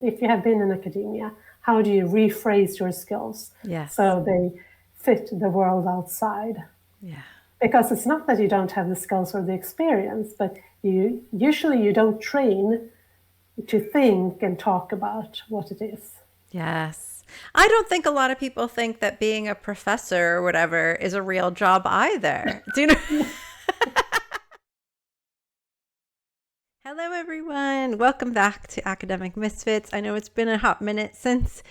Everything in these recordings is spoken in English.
if you have been in academia, how do you rephrase your skills Yes. so they fit the world outside? Yeah. Because it's not that you don't have the skills or the experience, but you usually you don't train to think and talk about what it is. Yes. I don't think a lot of people think that being a professor or whatever is a real job either. Do you know? Hello, everyone. Welcome back to Academic Misfits. I know it's been a hot minute since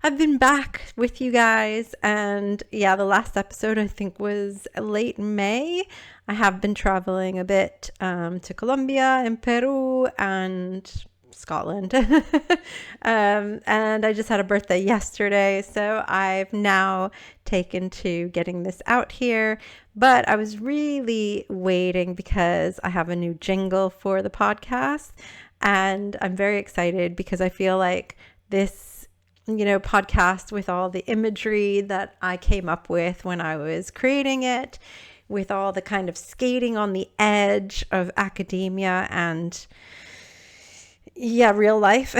I've been back with you guys. And yeah, the last episode I think was late May. I have been traveling a bit to Colombia and Peru and Scotland. And I just had a birthday yesterday. So I've now taken to getting this out here. But I was really waiting because I have a new jingle for the podcast. And I'm very excited because I feel like this, podcast with all the imagery that I came up with when I was creating it, with all the kind of skating on the edge of academia and real life.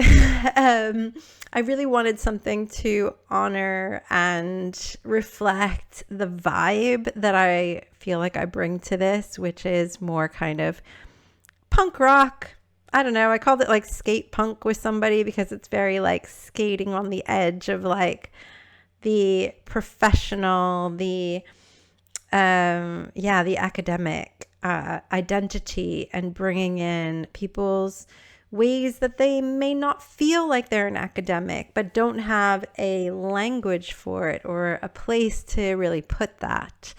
I really wanted something to honor and reflect the vibe that I feel like I bring to this, which is more kind of punk rock. I don't know. I called it like skate punk with somebody because it's very like skating on the edge of like the professional, the academic identity, and bringing in people's ways that they may not feel like they're an academic, but don't have a language for it or a place to really put that,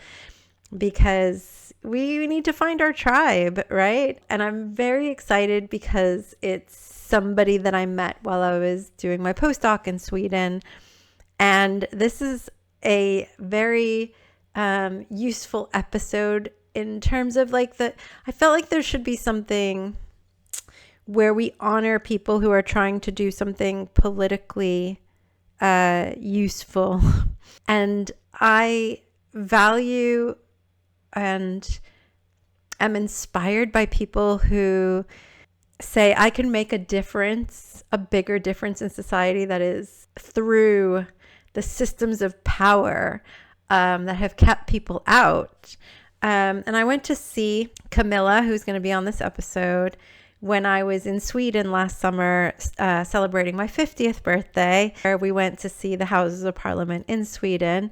because we need to find our tribe, right? And I'm very excited because it's somebody that I met while I was doing my postdoc in Sweden. And this is a very useful episode in terms of I felt like there should be something where we honor people who are trying to do something politically useful. And I value and am inspired by people who say, I can make a difference, a bigger difference in society that is through the systems of power that have kept people out. And I went to see Camilla, who's going to be on this episode, when I was in Sweden last summer, celebrating my 50th birthday. We went to see the Houses of Parliament in Sweden,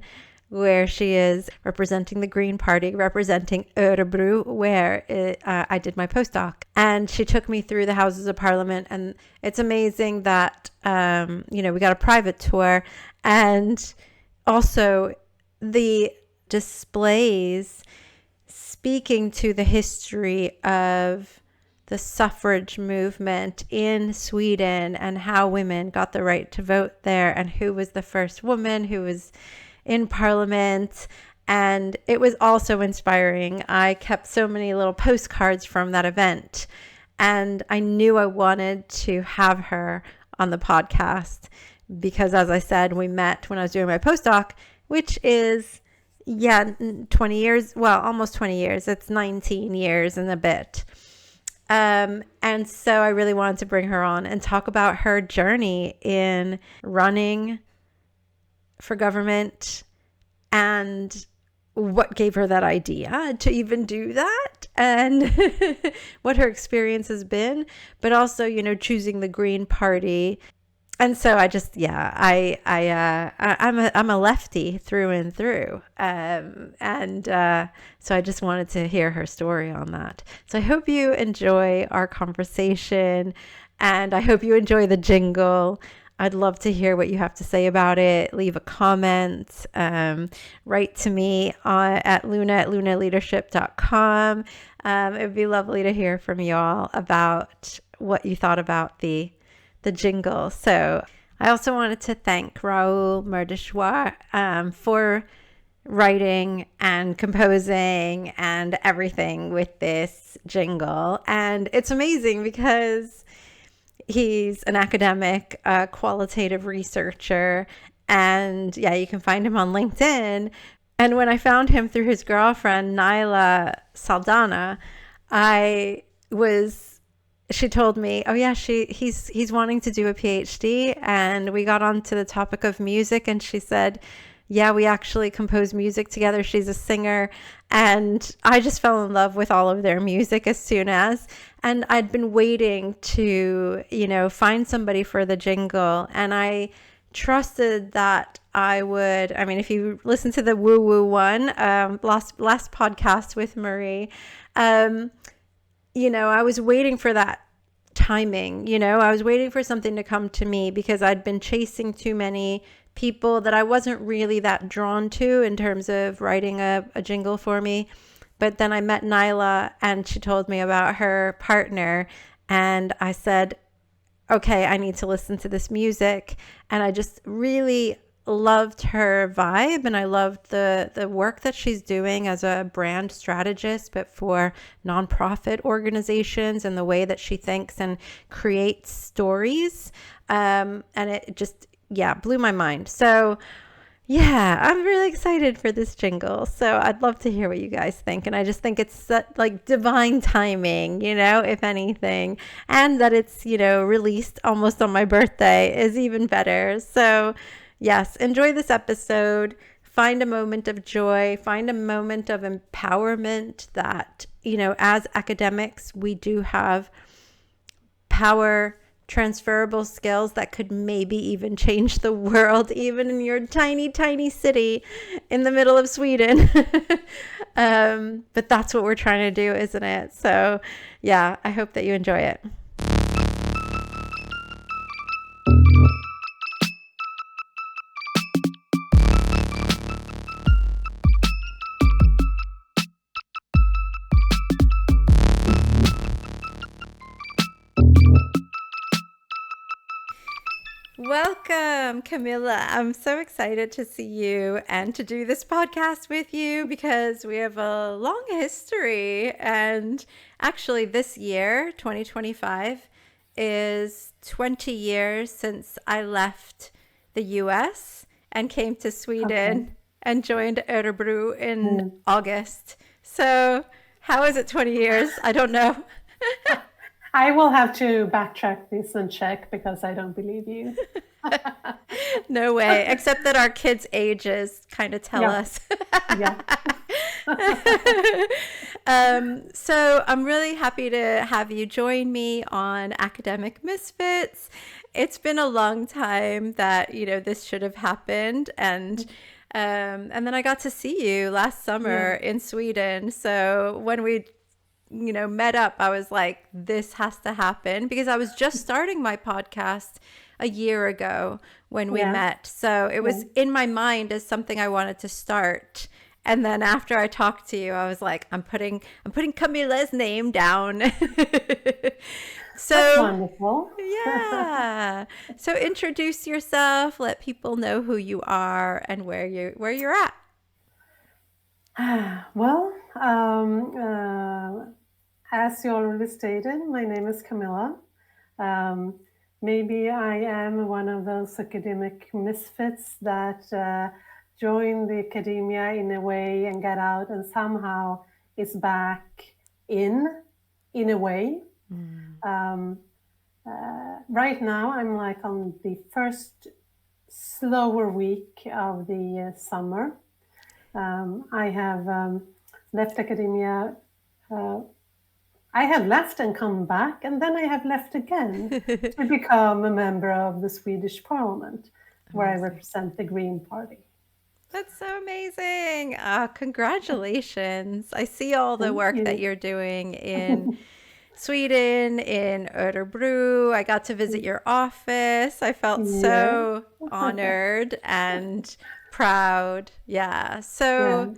where she is representing the Green Party, representing Örebro, where I did my postdoc. And she took me through the Houses of Parliament. And it's amazing that, we got a private tour. And also the displays speaking to the history of the suffrage movement in Sweden and how women got the right to vote there and who was the first woman who was in parliament. And it was also inspiring. I kept so many little postcards from that event, and I knew I wanted to have her on the podcast because, as I said, we met when I was doing my postdoc, which is 20 years, well, almost 20 years. It's 19 years and a bit. And so I really wanted to bring her on and talk about her journey in running for government and what gave her that idea to even do that, and what her experience has been, but also, choosing the Green Party. And so I just, I'm a lefty through and through. So I just wanted to hear her story on that. So I hope you enjoy our conversation, and I hope you enjoy the jingle. I'd love to hear what you have to say about it. Leave a comment, write to me at lunaleadership.com. It would be lovely to hear from you all about what you thought about the jingle. So I also wanted to thank Raoul Merdeshwar for writing and composing and everything with this jingle. And it's amazing because he's an academic, qualitative researcher, and you can find him on LinkedIn. And when I found him through his girlfriend, Naila Saldana, I was she told me, oh yeah, he's wanting to do a PhD, and we got onto the topic of music, and she said, yeah, we actually compose music together. She's a singer, and I just fell in love with all of their music as soon as, and I'd been waiting to, find somebody for the jingle, and I trusted that I would. I mean, if you listen to the woo woo one, last podcast with Marie, um, I was waiting for that timing. I was waiting for something to come to me because I'd been chasing too many people that I wasn't really that drawn to in terms of writing a jingle for me. But then I met Nyla, and she told me about her partner, and I said, okay, I need to listen to this music. And I just really loved her vibe, and I loved the work that she's doing as a brand strategist, but for nonprofit organizations, and the way that she thinks and creates stories. And it just, yeah, blew my mind. So yeah, I'm really excited for this jingle. So I'd love to hear what you guys think. And I just think it's like divine timing, if anything. And that it's, released almost on my birthday is even better. So yes, enjoy this episode. Find a moment of joy, find a moment of empowerment that, as academics, we do have power, transferable skills that could maybe even change the world, even in your tiny, tiny city in the middle of Sweden. But that's what we're trying to do, isn't it? So yeah, I hope that you enjoy it. Welcome, Camilla. I'm so excited to see you and to do this podcast with you because we have a long history. And actually, this year, 2025, is 20 years since I left the US and came to Sweden Okay. and joined Örebro in August. So, how is it 20 years? I don't know. I will have to backtrack this and check because I don't believe you. No way, except that our kids' ages kind of tell Yeah, us. yeah. So I'm really happy to have you join me on Academic Misfits. It's been a long time that, this should have happened. And then I got to see you last Yeah. summer in Sweden. So when we met up, I was like, this has to happen because I was just starting my podcast a year ago when we Yeah. met. So it Yeah. was in my mind as something I wanted to start. And then after I talked to you, I was like, I'm putting Camilla's name down. That's So wonderful. yeah. So introduce yourself, let people know who you are and where you're at. Well, as you already stated, my name is Camilla. Um, Maybe I am one of those academic misfits that joined the academia in a way and got out and somehow is back in a way. Um, right now, I'm like on the first slower week of the summer. I have left academia. Uh, I have left and come back, and then I have left again to become a member of the Swedish Parliament, where I Amazing. represent the Green Party. That's so amazing. Congratulations. I see all the Thank work that you. you're doing in Sweden, in Örebro. I got to visit your office. I felt Yeah, so honored and proud. Yeah. yeah, So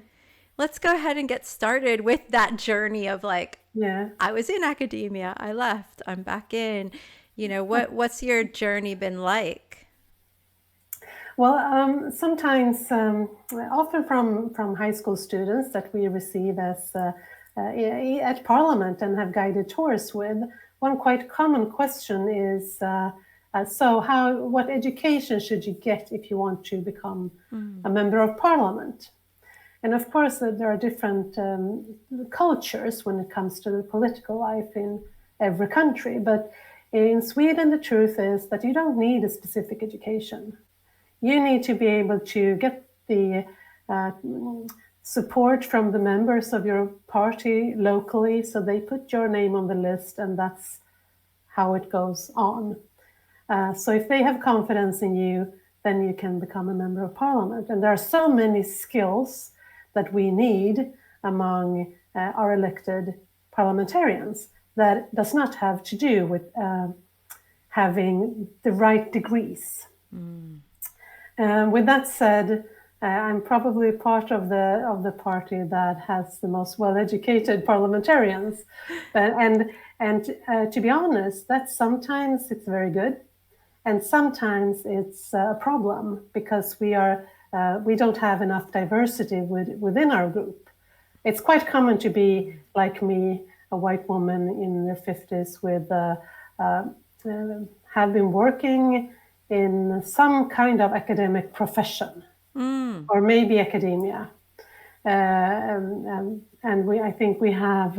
let's go ahead and get started with that journey of like, yeah. I was in academia, I left, I'm back in. What's your journey been like? Well, sometimes, often from high school students that we receive as at Parliament and have guided tours with, one quite common question is, so what education should you get if you want to become a member of Parliament? And of course, there are different cultures when it comes to the political life every country. But in Sweden, the truth is that you don't need a specific education. You need to be able to get the support from the members of your party locally, so they put your name on the list, and that's how it goes on. So if they have confidence in you, then you can become a member of parliament. And there are so many skills that we need among our elected parliamentarians that does not have to do with having the right degrees. With that said, I'm probably part of the party that has the most well-educated parliamentarians, and to be honest, that sometimes it's very good, and sometimes it's a problem because we don't have enough diversity within our group. It's quite common to be like me, a white woman in their 50s with have been working in some kind of academic profession, or maybe academia. And I think we have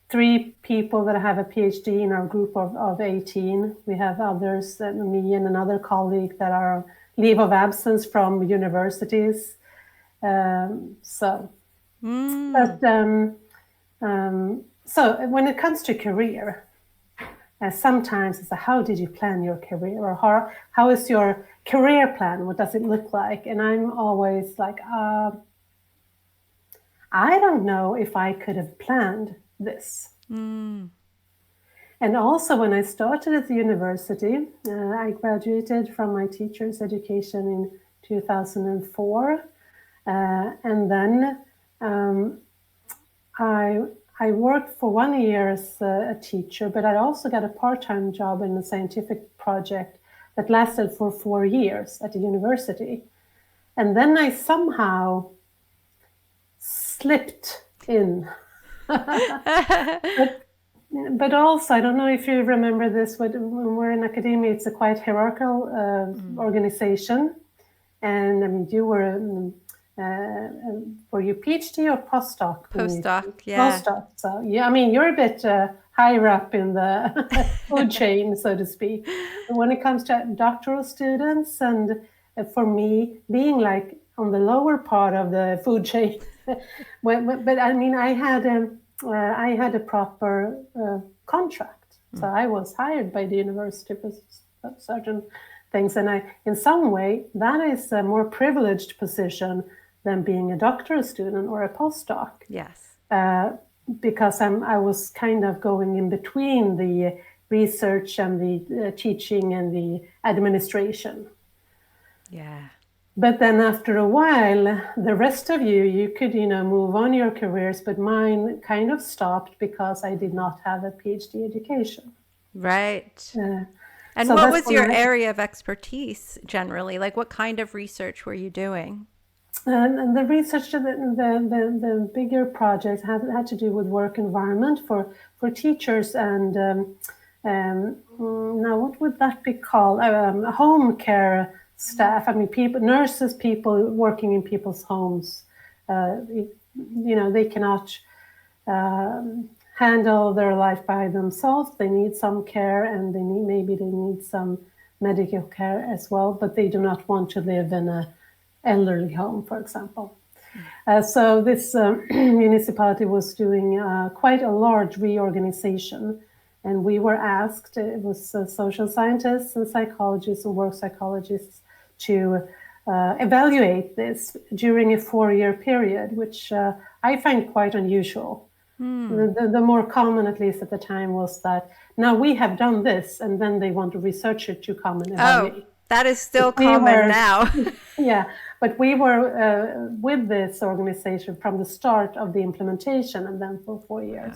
3 people that have a PhD in our group of 18. We have others, me and another colleague, that are on leave of absence from universities. So when it comes to career, sometimes it's how did you plan your career, or how is your career plan? What does it look like? And I'm always like, I don't know if I could have planned this. And also when I started at the university, I graduated from my teacher's education in 2004. And then I worked for 1 year as a teacher, but I also got a part-time job in a scientific project that lasted for 4 years at the university. And then I somehow slipped in. But also, I don't know if you remember this, but when we're in academia, it's a quite hierarchical organization. And you were you PhD or postdoc? Postdoc, yeah. Postdoc. So yeah, I mean, you're a bit higher up in the food chain, so to speak. But when it comes to doctoral students, and for me, being like on the lower part of the food chain, but I mean, I had a proper contract, so I was hired by the university for certain things, and in some way, that is a more privileged position than being a doctoral student or a postdoc. Yes. Because I was kind of going in between the research and the teaching and the administration. Yeah. But then after a while, the rest of you could, move on your careers, but mine kind of stopped because I did not have a PhD education. Right. And so what was your area of expertise generally? Like what kind of research were you doing? And the research, the bigger project had to do with work environment for teachers and now what would that be called? Home care staff. I mean, nurses, people working in people's homes. They cannot handle their life by themselves. They need some care, and they need some medical care as well, but they do not want to live in a elderly home, for example. So this municipality was doing quite a large reorganization, and we were asked, it was social scientists and psychologists and work psychologists, to evaluate this during a 4-year period, which I find quite unusual. The more common, at least at the time, was that now we have done this, and then they want a researcher to come and evaluate. Oh, that is still common now. Yeah, but we were with this organization from the start of the implementation, and then for 4 years.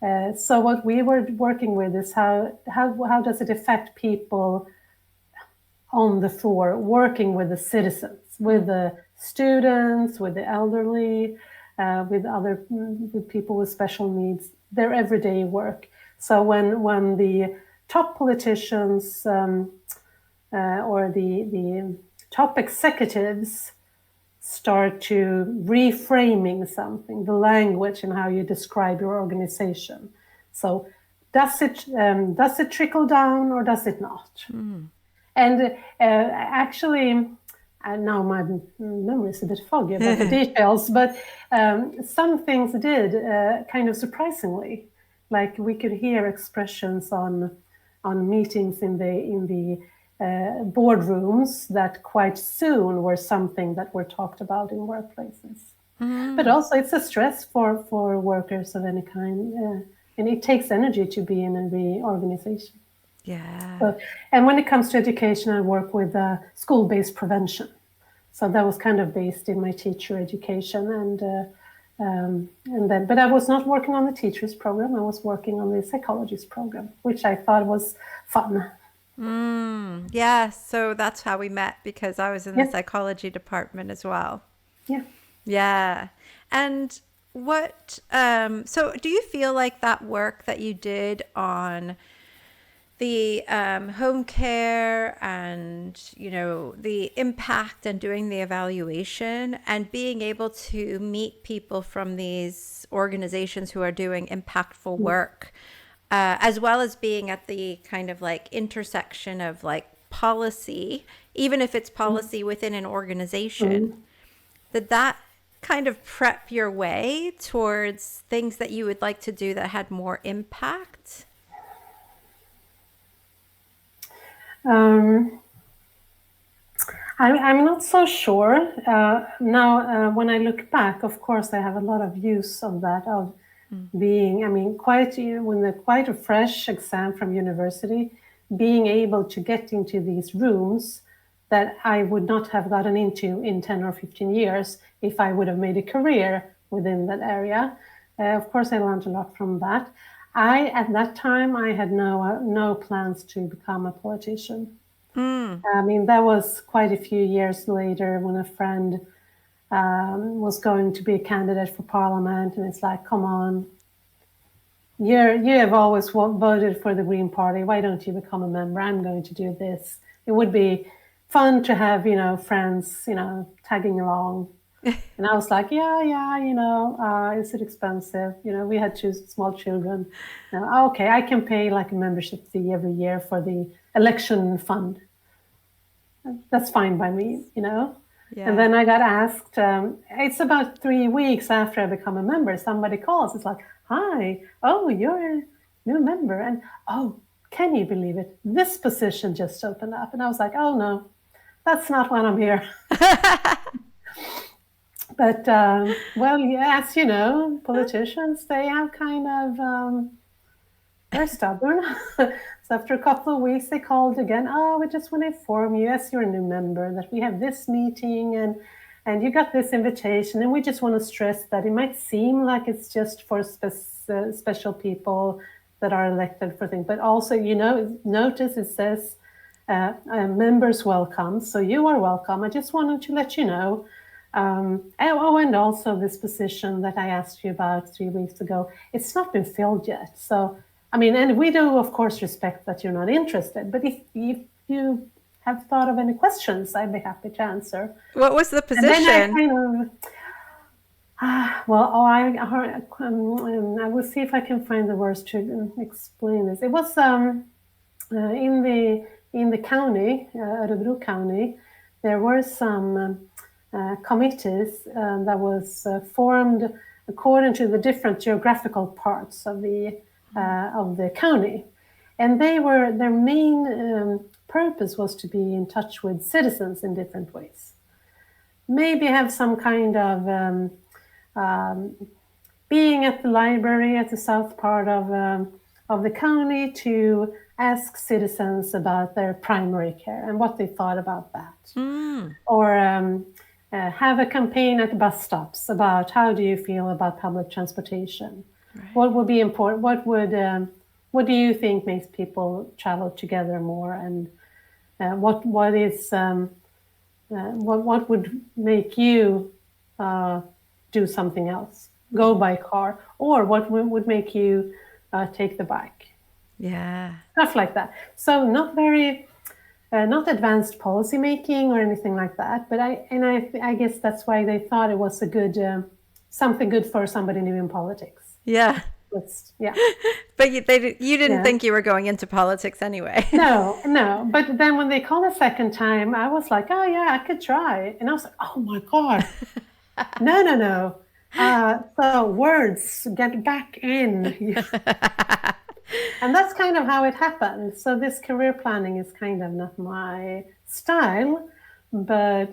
Wow. So what we were working with is how does it affect people on the floor, working with the citizens, with the students, with the elderly, with people with special needs, their everyday work. So when the top politicians or the top executives start to reframing something, the language and how you describe your organization. So does it trickle down or does it not? And actually, now my memory is a bit foggy about the details, but some things did kind of surprisingly. Like we could hear expressions on meetings in the boardrooms that quite soon were something that were talked about in workplaces. But also, it's a stress for workers of any kind, and it takes energy to be in the organization. Yeah. So, and when it comes to education, I work with school-based prevention. So that was kind of based in my teacher education, and then, but I was not working on the teachers program. I was working on the psychologist program, which I thought was fun. Yeah, so that's how we met because I was in the Yeah, psychology department as well. yeah. Yeah. And so do you feel like that work that you did on the home care and, the impact and doing the evaluation and being able to meet people from these organizations who are doing impactful work, as well as being at the kind of like intersection of like policy, even if it's policy within an organization, that kind of prep your way towards things that you would like to do that had more impact? I'm not so sure. Now, when I look back, of course, I have a lot of use of that, of being, I mean, quite a fresh exam from university, being able to get into these rooms that I would not have gotten into in 10 or 15 years if I would have made a career within that area. Of course, I learned a lot from that. At that time, I had no plans to become a politician. I mean, that was quite a few years later when a friend was going to be a candidate for parliament, and it's like, come on, you have always voted for the Green Party. Why don't you become a member? I'm going to do this. It would be fun to have, friends, tagging along. And I was like, yeah, is it expensive? We had two small children. Okay, I can pay like a membership fee every year for the election fund. That's fine by me. Yeah. And then I got asked, it's about 3 weeks after I become a member, somebody calls. It's like, hi, oh, you're a new member. And oh, can you believe it? This position just opened up. And I was like, oh, no, that's not why I'm here. But, well, yeah, as you know, politicians, they have kind of, they're stubborn. So after a couple of weeks, they called again. Oh, we just want to inform you, as you're a new member, that we have this meeting and you got this invitation. And we just want to stress that it might seem like it's just for special people that are elected for things. But also, notice it says members welcome. So you are welcome. I just wanted to let you know. And also this position that I asked you about 3 weeks ago, it's not been filled yet. So, I mean, and we do, of course, respect that you're not interested. But if you have thought of any questions, I'd be happy to answer. What was the position? And then I kind of, I will see if I can find the words to explain this. It was in the county, Örebro County, there were some committees that was formed according to the different geographical parts of the county, and their main purpose was to be in touch with citizens in different ways. Maybe have some kind of being at the library at the south part of the county to ask citizens about their primary care and what they thought about that, or have a campaign at bus stops about how do you feel about public transportation. Right. What would be important? What do you think makes people travel together more? And what would make you do something else? Go by car, or what would make you take the bike? Yeah, Stuff like that. So not very not advanced policy making or anything like that. But I guess that's why they thought it was a good something good for somebody new in politics. Yeah. Yeah. But you didn't think you were going into politics anyway. No. But then when they called a second time, I was like, oh yeah, I could try. And I was like, oh my God. No. So words, get back in. And that's kind of how it happened. So this career planning is kind of not my style, but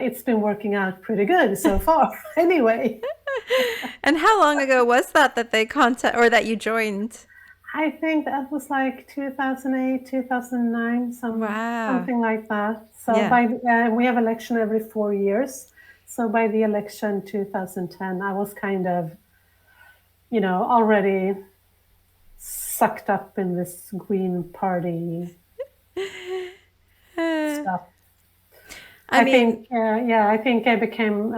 it's been working out pretty good so far anyway. And how long ago was that they or that you joined? I think that was like 2008, 2009, something like that. So we have election every 4 years. So by the election 2010, I was kind of, already sucked up in this Green Party stuff. I think I became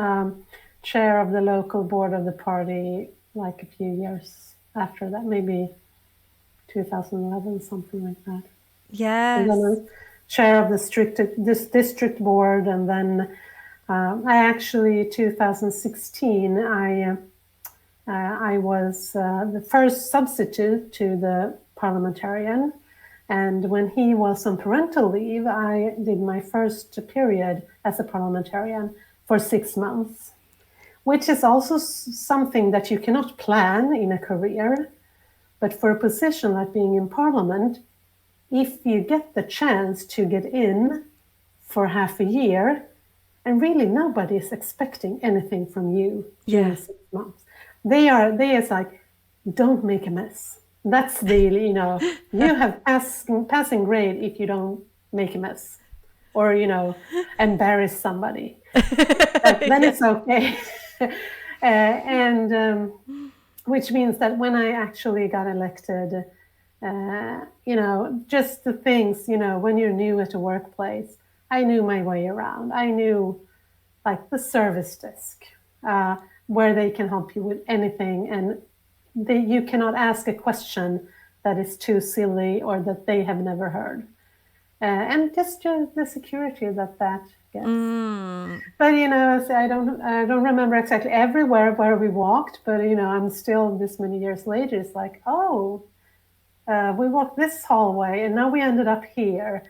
chair of the local board of the party like a few years after that, maybe 2011, something like that. Yes. And then I was chair of this district board, and then I actually 2016 I was the first substitute to the parliamentarian, and when he was on parental leave, I did my first period as a parliamentarian for 6 months, which is also something that you cannot plan in a career. But for a position like being in parliament, if you get the chance to get in for half a year, and really nobody is expecting anything from you during 6 months. They are like, don't make a mess. That's really, you have passing grade if you don't make a mess or, embarrass somebody. Then it's okay. And which means that when I actually got elected, just the things, when you're new at a workplace, I knew my way around. I knew like the service desk, where they can help you with anything. And you cannot ask a question that is too silly or that they have never heard. And just the security that gets. But, I don't remember exactly everywhere where we walked, but, I'm still this many years later, it's like, oh, we walked this hallway and now we ended up here.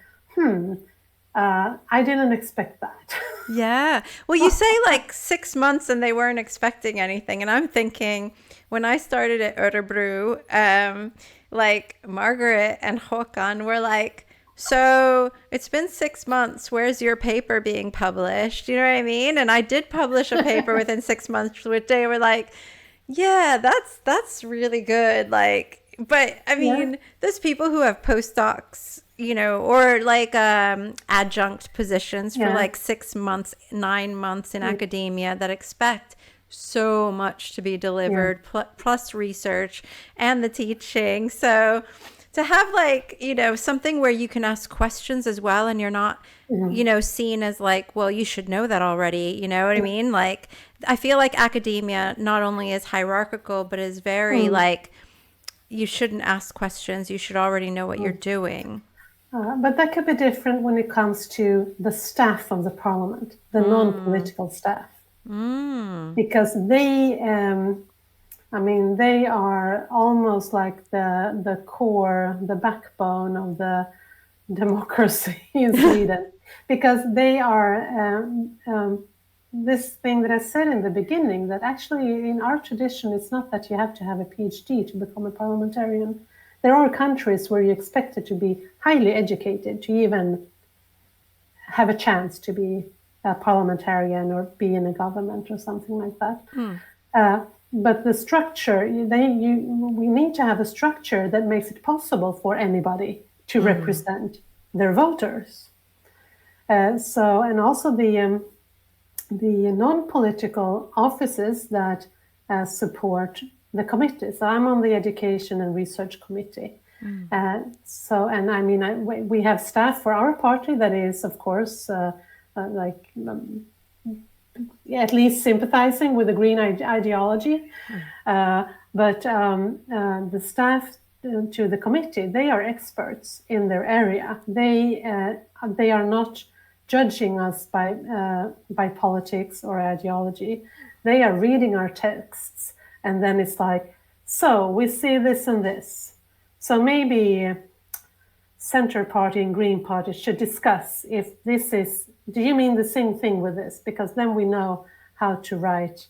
I didn't expect that. Yeah. Well, you say like 6 months and they weren't expecting anything. And I'm thinking when I started at Örebro, like Margaret and Håkan were like, so it's been 6 months. Where's your paper being published? You know what I mean? And I did publish a paper within 6 months, which they were like, yeah, that's really good. Like, but I mean, there's people who have postdocs, or like adjunct positions for like 6 months, 9 months in academia that expect so much to be delivered, plus research and the teaching. So to have like, something where you can ask questions as well and you're not, seen as like, well, you should know that already. You know what I mean? Like, I feel like academia not only is hierarchical, but is very like, you shouldn't ask questions. You should already know what you're doing. But that could be different when it comes to the staff of the parliament, the non-political staff. Because they, they are almost like the core, the backbone of the democracy in Sweden. Because they are this thing that I said in the beginning, that actually in our tradition, it's not that you have to have a PhD to become a parliamentarian. There are countries where you're expected to be highly educated to even have a chance to be a parliamentarian or be in a government or something like that. But the structure, we need to have a structure that makes it possible for anybody to represent their voters. And also the non-political offices that support the committee. So I'm on the Education and Research Committee. We have staff for our party that is, of course, at least sympathizing with the green ideology. But the staff to the committee, they are experts in their area. They are not judging us by politics or ideology. They are reading our texts, and then it's like, so we see this and this. So maybe Centre Party and Green Party should discuss if this is, do you mean the same thing with this? Because then we know how to write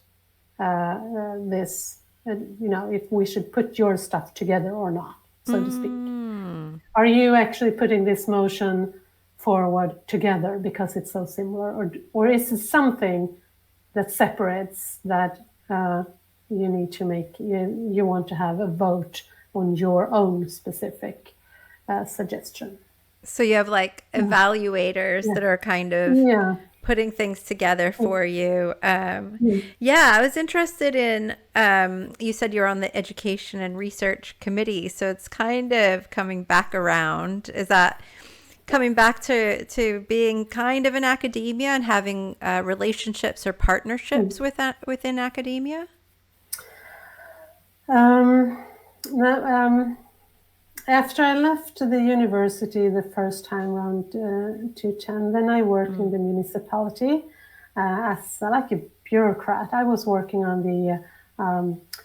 this, if we should put your stuff together or not, so to speak. Are you actually putting this motion forward together because it's so similar? Or is it something that separates that you need to make, you want to have a vote on your own specific suggestion? So you have like evaluators that are kind of putting things together for you. Yeah, I was interested in, you said you're on the Education and Research Committee, so it's kind of coming back around. Is that coming back to being kind of in academia and having relationships or partnerships within academia? After I left the university the first time around 2010, then I worked in the municipality as like a bureaucrat. I was working on the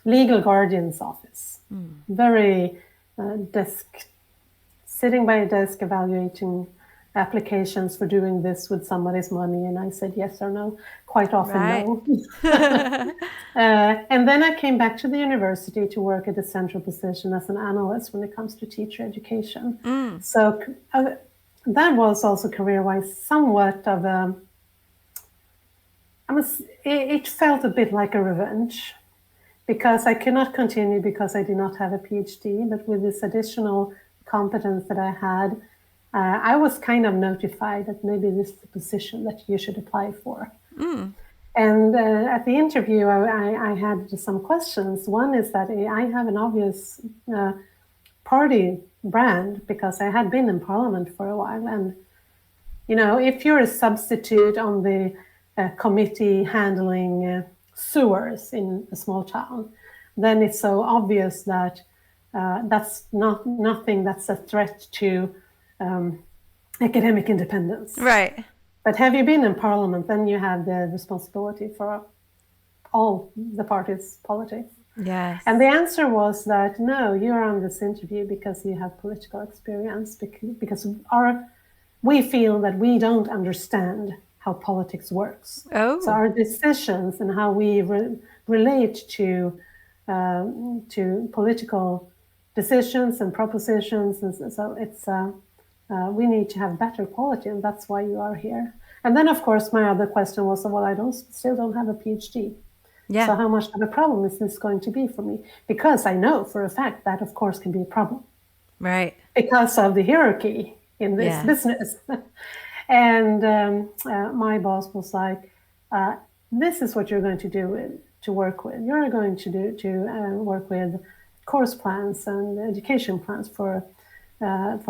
legal guardian's office, very sitting by a desk evaluating applications for doing this with somebody's money, and I said yes or no, quite often no. And then I came back to the university to work at a central position as an analyst when it comes to teacher education. So that was also career-wise somewhat of a, it felt a bit like a revenge, because I could not continue because I did not have a PhD, but with this additional competence that I had, I was kind of notified that maybe this is the position that you should apply for. And at the interview, I had some questions. One is that I have an obvious party brand because I had been in parliament for a while. And, if you're a substitute on the committee handling sewers in a small town, then it's so obvious that that's nothing that's a threat to academic independence. Right. But have you been in parliament, then you have the responsibility for all the party's politics. Yes. And the answer was that, no, you're on this interview because you have political experience, because we feel that we don't understand how politics works. Oh. So our decisions and how we relate to political decisions and propositions, and so it's we need to have better quality, and that's why you are here. And then, of course, my other question was, well, I still don't have a PhD. Yeah. So how much of a problem is this going to be for me? Because I know for a fact that, of course, can be a problem. Right. Because of the hierarchy in this business. And my boss was like, this is what you're going to work with. You're going to work with course plans and education plans for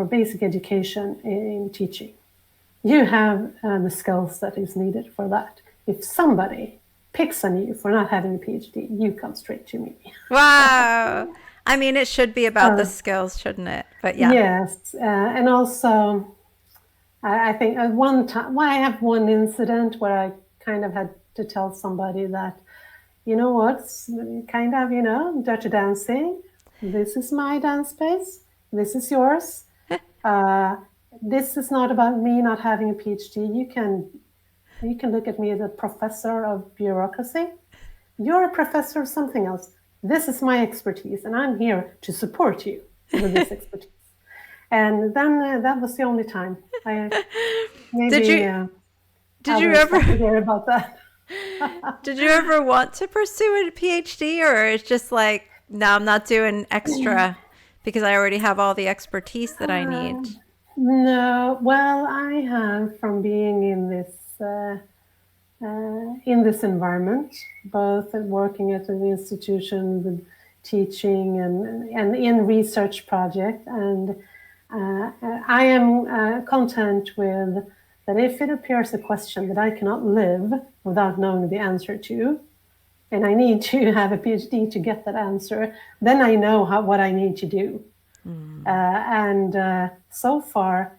basic education in teaching. You have the skills that is needed for that. If somebody picks on you for not having a PhD, you come straight to me. Wow. I mean, it should be about the skills, shouldn't it? But yeah. Yes. And also, I think at one time, I have one incident where I kind of had to tell somebody that, you know what, kind of, Dirty Dancing. This is my dance space. This is yours. This is not about me not having a PhD. You can look at me as a professor of bureaucracy. You're a professor of something else. This is my expertise, and I'm here to support you with this expertise. And then that was the only time. Did you ever hear about that? Did you ever want to pursue a PhD, or it's just like, no, I'm not doing extra because I already have all the expertise that I need? No, well, I have, from being in this environment, both working at an institution with teaching and in research project, and I am content with that if it appears a question that I cannot live without knowing the answer to, and I need to have a PhD to get that answer, then I know what I need to do. And so far,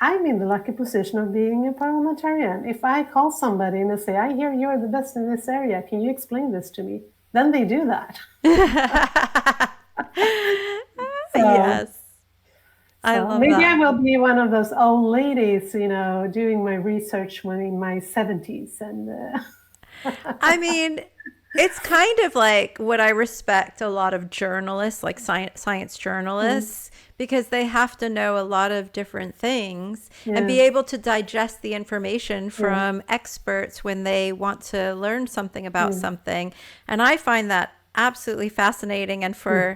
I'm in the lucky position of being a parliamentarian. If I call somebody and they say, I hear you're the best in this area, can you explain this to me? Then they do that. So, Yes, I love maybe I that. will be one of those old ladies, doing my research when in my 70s. And I mean, it's kind of like what I respect a lot of journalists, like science mm, journalists, because they have to know a lot of different things and yeah, be able to digest the information yeah, from experts when they want to learn something about yeah, something. And I find that absolutely fascinating. And mm,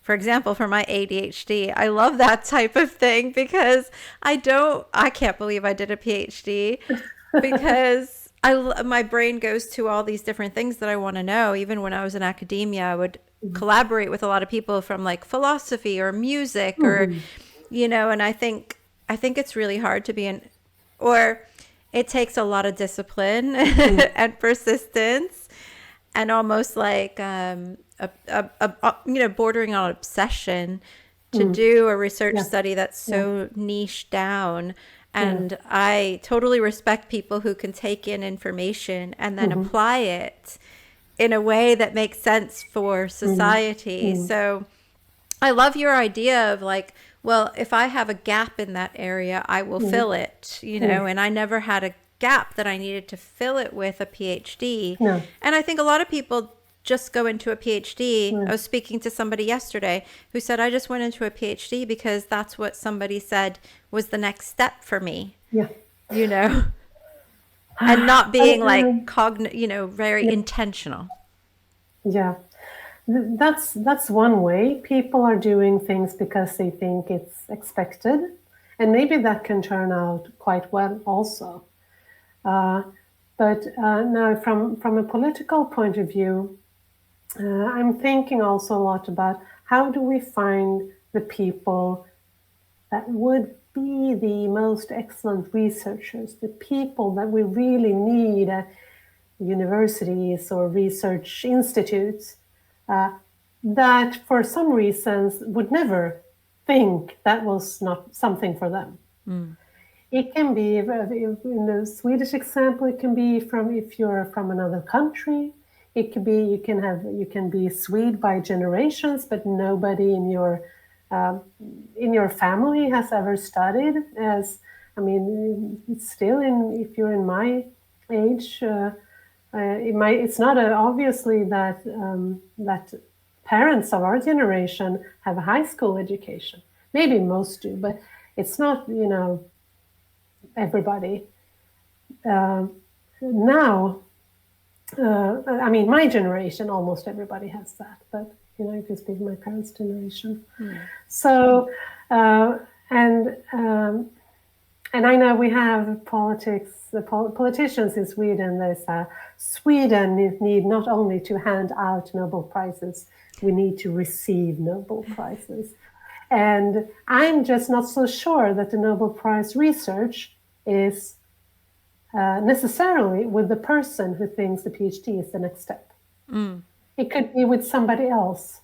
for example, for my ADHD, I love that type of thing because I can't believe I did a PhD because my brain goes to all these different things that I want to know. Even when I was in academia, I would mm, collaborate with a lot of people from like philosophy or music or mhm, and I think it's really hard to be in or it takes a lot of discipline mm, and persistence and almost like bordering on obsession to mm, do a research yeah, study that's yeah, so niche down. yeah, And I totally respect people who can take in information and then mhm, apply it in a way that makes sense for mm, society. mm, So I love your idea of like, well, if I have a gap in that area, I will mm, fill it, mm, and I never had a gap that I needed to fill it with a PhD. no, And I think a lot of people just go into a PhD. I no, was speaking to somebody yesterday who said, I just went into a PhD because that's what somebody said was the next step for me, yeah. you know, and not I, being like very yeah, intentional. yeah. That's one way. People are doing things because they think it's expected, and maybe that can turn out quite well also. Uh, but now, from a political point of view, I'm thinking also a lot about how do we find the people that would be the most excellent researchers, the people that we really need at universities or research institutes, uh, that for some reasons would never think that was not something for them. Mm. It can be, in the Swedish example, it can be from if you're from another country. It could be you can be Swede by generations, but nobody um, in your family has ever studied. As I mean, it's still in if you're in my age, it's not obviously that parents of our generation have a high school education. Maybe most do, but it's not everybody. Um, Now, I mean, my generation, almost everybody has that, but if you speak my parents' generation. Mm. So, uh, and and I know we have politicians in Sweden. There's Sweden need not only to hand out Nobel prizes, we need to receive Nobel prizes. And I'm just not so sure that the Nobel Prize research is necessarily with the person who thinks the PhD is the next step. Mm. It could be with somebody else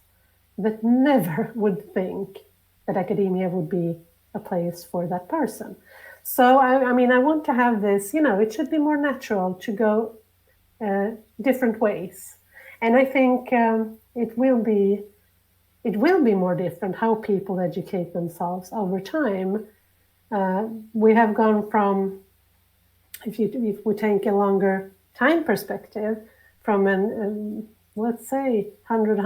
that never would think that academia would be a place for that person. So, I mean, I want to have this, it should be more natural to go different ways. And I think it will be more different how people educate themselves over time. We have gone from if we take a longer time perspective from let's say 100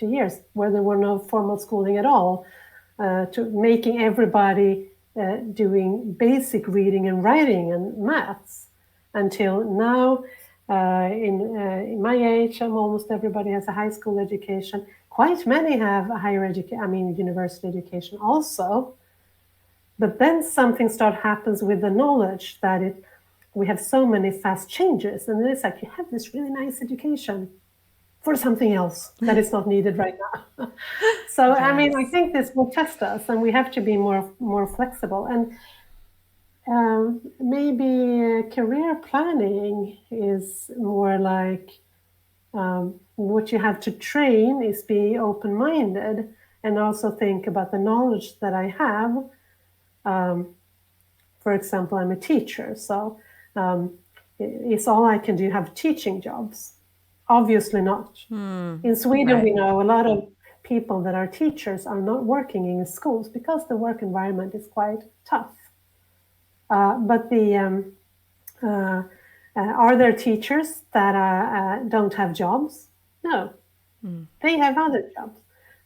years where there were no formal schooling at all, to making everybody doing basic reading and writing and maths until now. In my age, almost everybody has a high school education. Quite many have a higher education, I mean, university education also. But then something happens with the knowledge that we have so many fast changes, and then it's like you have this really nice education for something else that is not needed right now. So I mean, I Yes. think this will test us, and we have to be more flexible. And maybe career planning is more like what you have to train is be open-minded and also think about the knowledge that I have. For example, I'm a teacher, so is all I can do have teaching jobs? Obviously not. In Sweden, we Right. know a lot of people that are teachers are not working in schools because the work environment is quite tough. But are there teachers that don't have jobs? No, they have other jobs.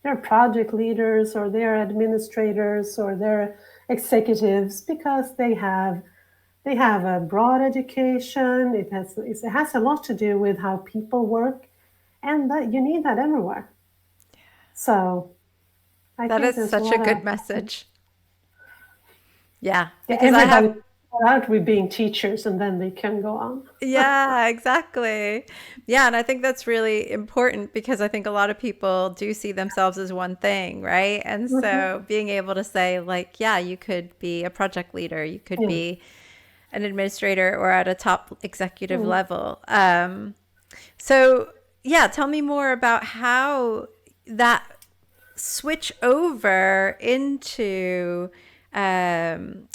They're project leaders, or they're administrators, or they're executives because they have a broad education. It has a lot to do with how people work, and that you need that everywhere. So I That think is there's a such a lot of good message. Yeah, yeah, because I everybody have start out with being teachers, and then they can go on. Yeah, exactly. Yeah, and I think that's really important because I think a lot of people do see themselves as one thing, right? And Mhm. so being able to say, like, yeah, you could be a project leader, you could Yeah. be an administrator or at a top executive Mm. level. So, yeah, tell me more about how that switch over um,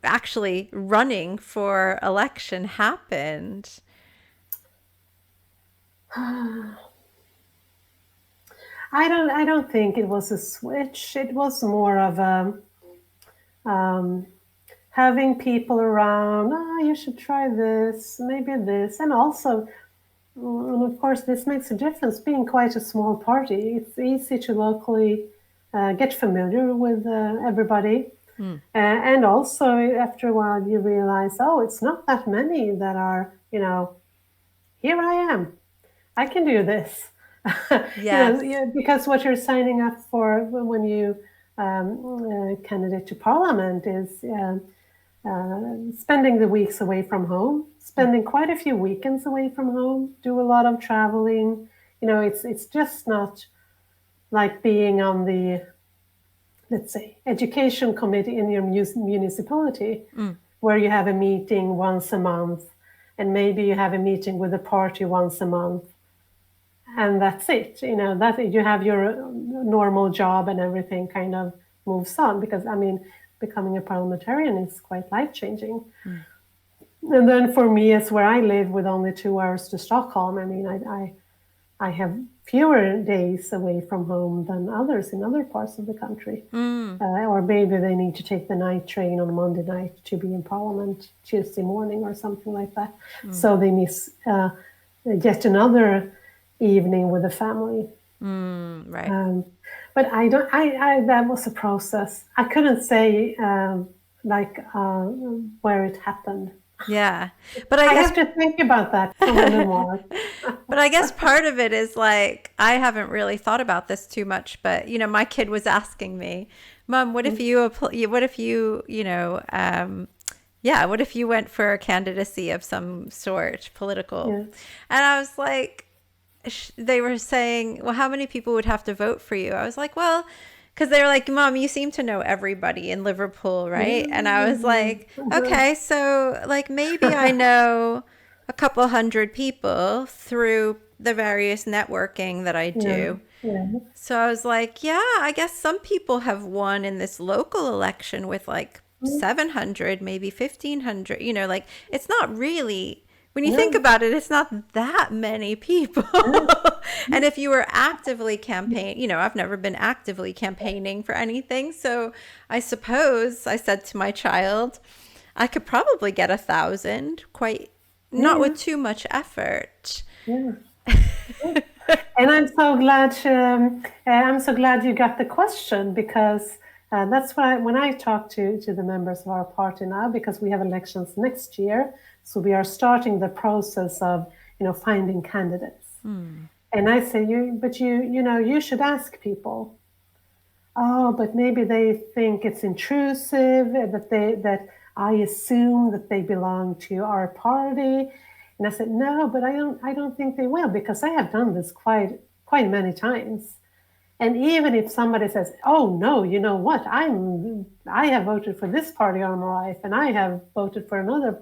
actually running for election happened. I don't think it was a switch. It was more of a um, having people around. Oh, you should try this, maybe this, and also, and of course, this makes a difference. Being quite a small party, it's easy to locally get familiar with everybody. And also, after a while, you realize, oh, it's not that many that are, here I am. I can do this. Yes. Because what you're signing up for when you candidate to parliament is spending the weeks away from home, spending quite a few weekends away from home, do a lot of traveling. It's just not like being on the, let's say, education committee in your municipality, where you have a meeting once a month, and maybe you have a meeting with the party once a month, and that's it. That you have your normal job and everything kind of moves on, because I mean, becoming a parliamentarian is quite life changing. And then for me, as where I live with only 2 hours to Stockholm, I mean, I have fewer days away from home than others in other parts of the country. Or maybe they need to take the night train on Monday night to be in Parliament Tuesday morning or something like that. So they miss yet another evening with the family. Right. But I don't. That was a process. I couldn't say where it happened. Yeah. But I I guess have to think about that for my memoir. But I guess part of it is like I haven't really thought about this too much, but my kid was asking me, "Mom, what if what if yeah, what if you went for a candidacy of some sort, political?" Yeah. And I was like, they were saying, "Well, how many people would have to vote for you?" I was like, "Well," because they were like, "Mom, you seem to know everybody in Liverpool, right?" And I was like, "Okay, so like maybe I know a couple hundred people through the various networking that I Yeah. do." Yeah. So I was like, "Yeah, I guess some people have won in this local election with like 700, maybe 1500, like it's not really, when you think Yeah. about it, it's not that many people." Yeah. And if you were actively I've never been actively campaigning for anything. So I suppose I said to my child, I could probably get 1,000, quite not Yeah. with too much effort. Yeah. And I'm so glad you got the question, because that's why when I talk to the members of our party now, because we have elections next year, so we are starting the process of finding candidates. And I say, you should ask people. Oh, but maybe they think it's intrusive, that I assume that they belong to our party. And I said, no, but I don't think they will, because I have done this quite many times. And even if somebody says, oh no, you know what, I have voted for this party all my life, and I have voted for another,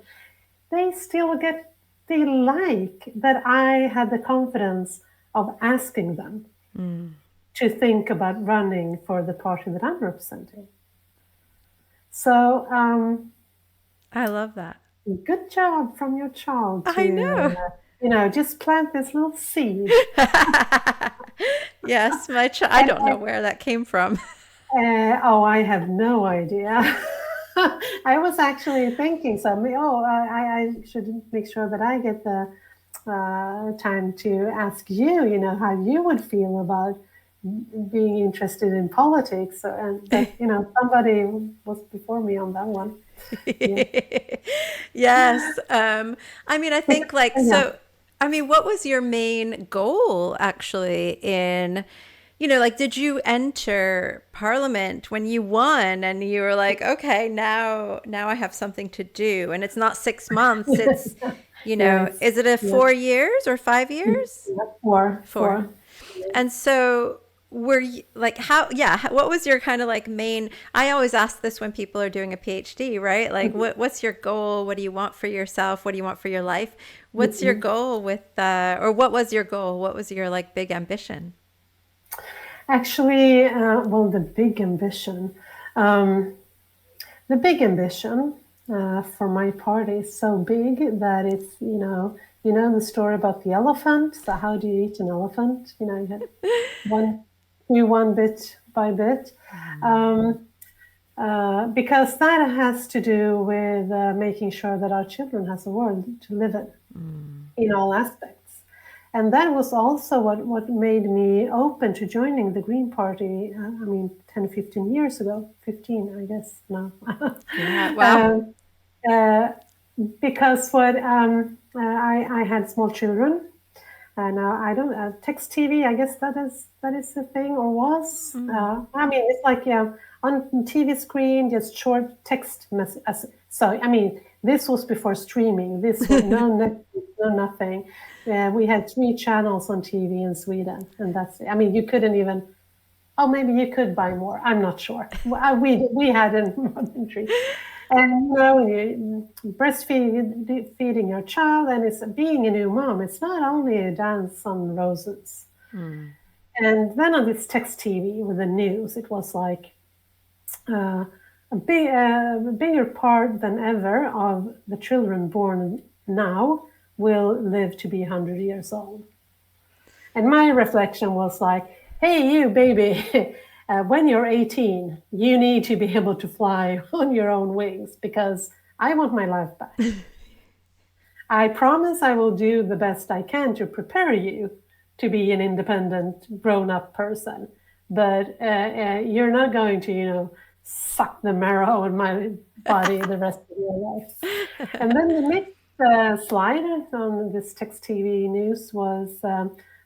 they like that I had the confidence of asking them. to think about running for the party that I'm representing. So I love that. good job from your child I to, know. just plant this little seed. Yes, I don't know where that came from. Oh, I have no idea. I was actually thinking something. Oh, I should make sure that I get the time to ask you, how you would feel about being interested in politics. But somebody was before me on that one. Yeah. Yes. I mean, I think like, Yeah. so, I mean, what was your main goal actually in, like, did you enter parliament when you won and you were like, okay, now I have something to do, and it's not 6 months, it's, Yeah. It's, is it a yeah. 4 years or 5 years? Yeah, four, Four. four. And so were you like, what was your kind of like main, I always ask this when people are doing a PhD, right? Like what's your goal? What do you want for yourself? What do you want for your life? What's your Mhm. goal with or what was your goal? What was your like big ambition? Actually, well, um, the big ambition for my party is so big that it's, the story about the elephant. So how do you eat an elephant? You have one bit by bit. Um, because that has to do with making sure that our children has a world to live in all aspects. And that was also what made me open to joining the Green Party, 10, 15 years ago, 15, I guess now. Yeah. Wow. um, uh, because I had small children, and I don't text TV. I guess that is the thing, or was. It's like, on TV screen, just short text message. So this was before streaming. This was no Netflix, no nothing. We had 3 channels on TV in Sweden, and that's it. You couldn't even. Oh, maybe you could buy more. I'm not sure. We had more than 3. And when you breastfeeding your child, and it's being a new mom, it's not only a dance on roses. And then on this text TV with the news, it was like a bigger part than ever of the children born now will live to be 100 years old. And my reflection was like, hey, you baby, when you're 18, you need to be able to fly on your own wings, because I want my life back. I promise I will do the best I can to prepare you to be an independent, grown-up person. But you're not going to, suck the marrow in my body the rest of your life. And then the next slide on this text TV news was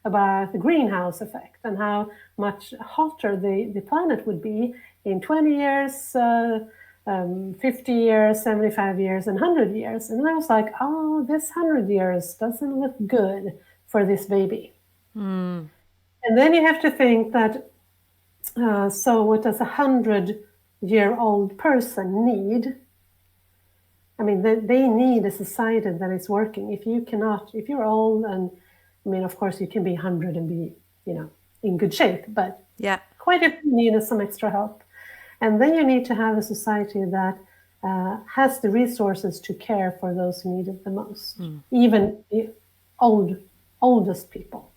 about the greenhouse effect and how much hotter the planet would be in 20 years, 50 years, 75 years, and 100 years. And I was like, oh, this 100 years doesn't look good for this baby. And then you have to think that, so what does a 100-year-old person need? They need a society that is working. If you're old, and of course you can be 100 and be, in good shape, but Yeah. quite a few need some extra help. And then you need to have a society that has the resources to care for those who need it the most, even the oldest people.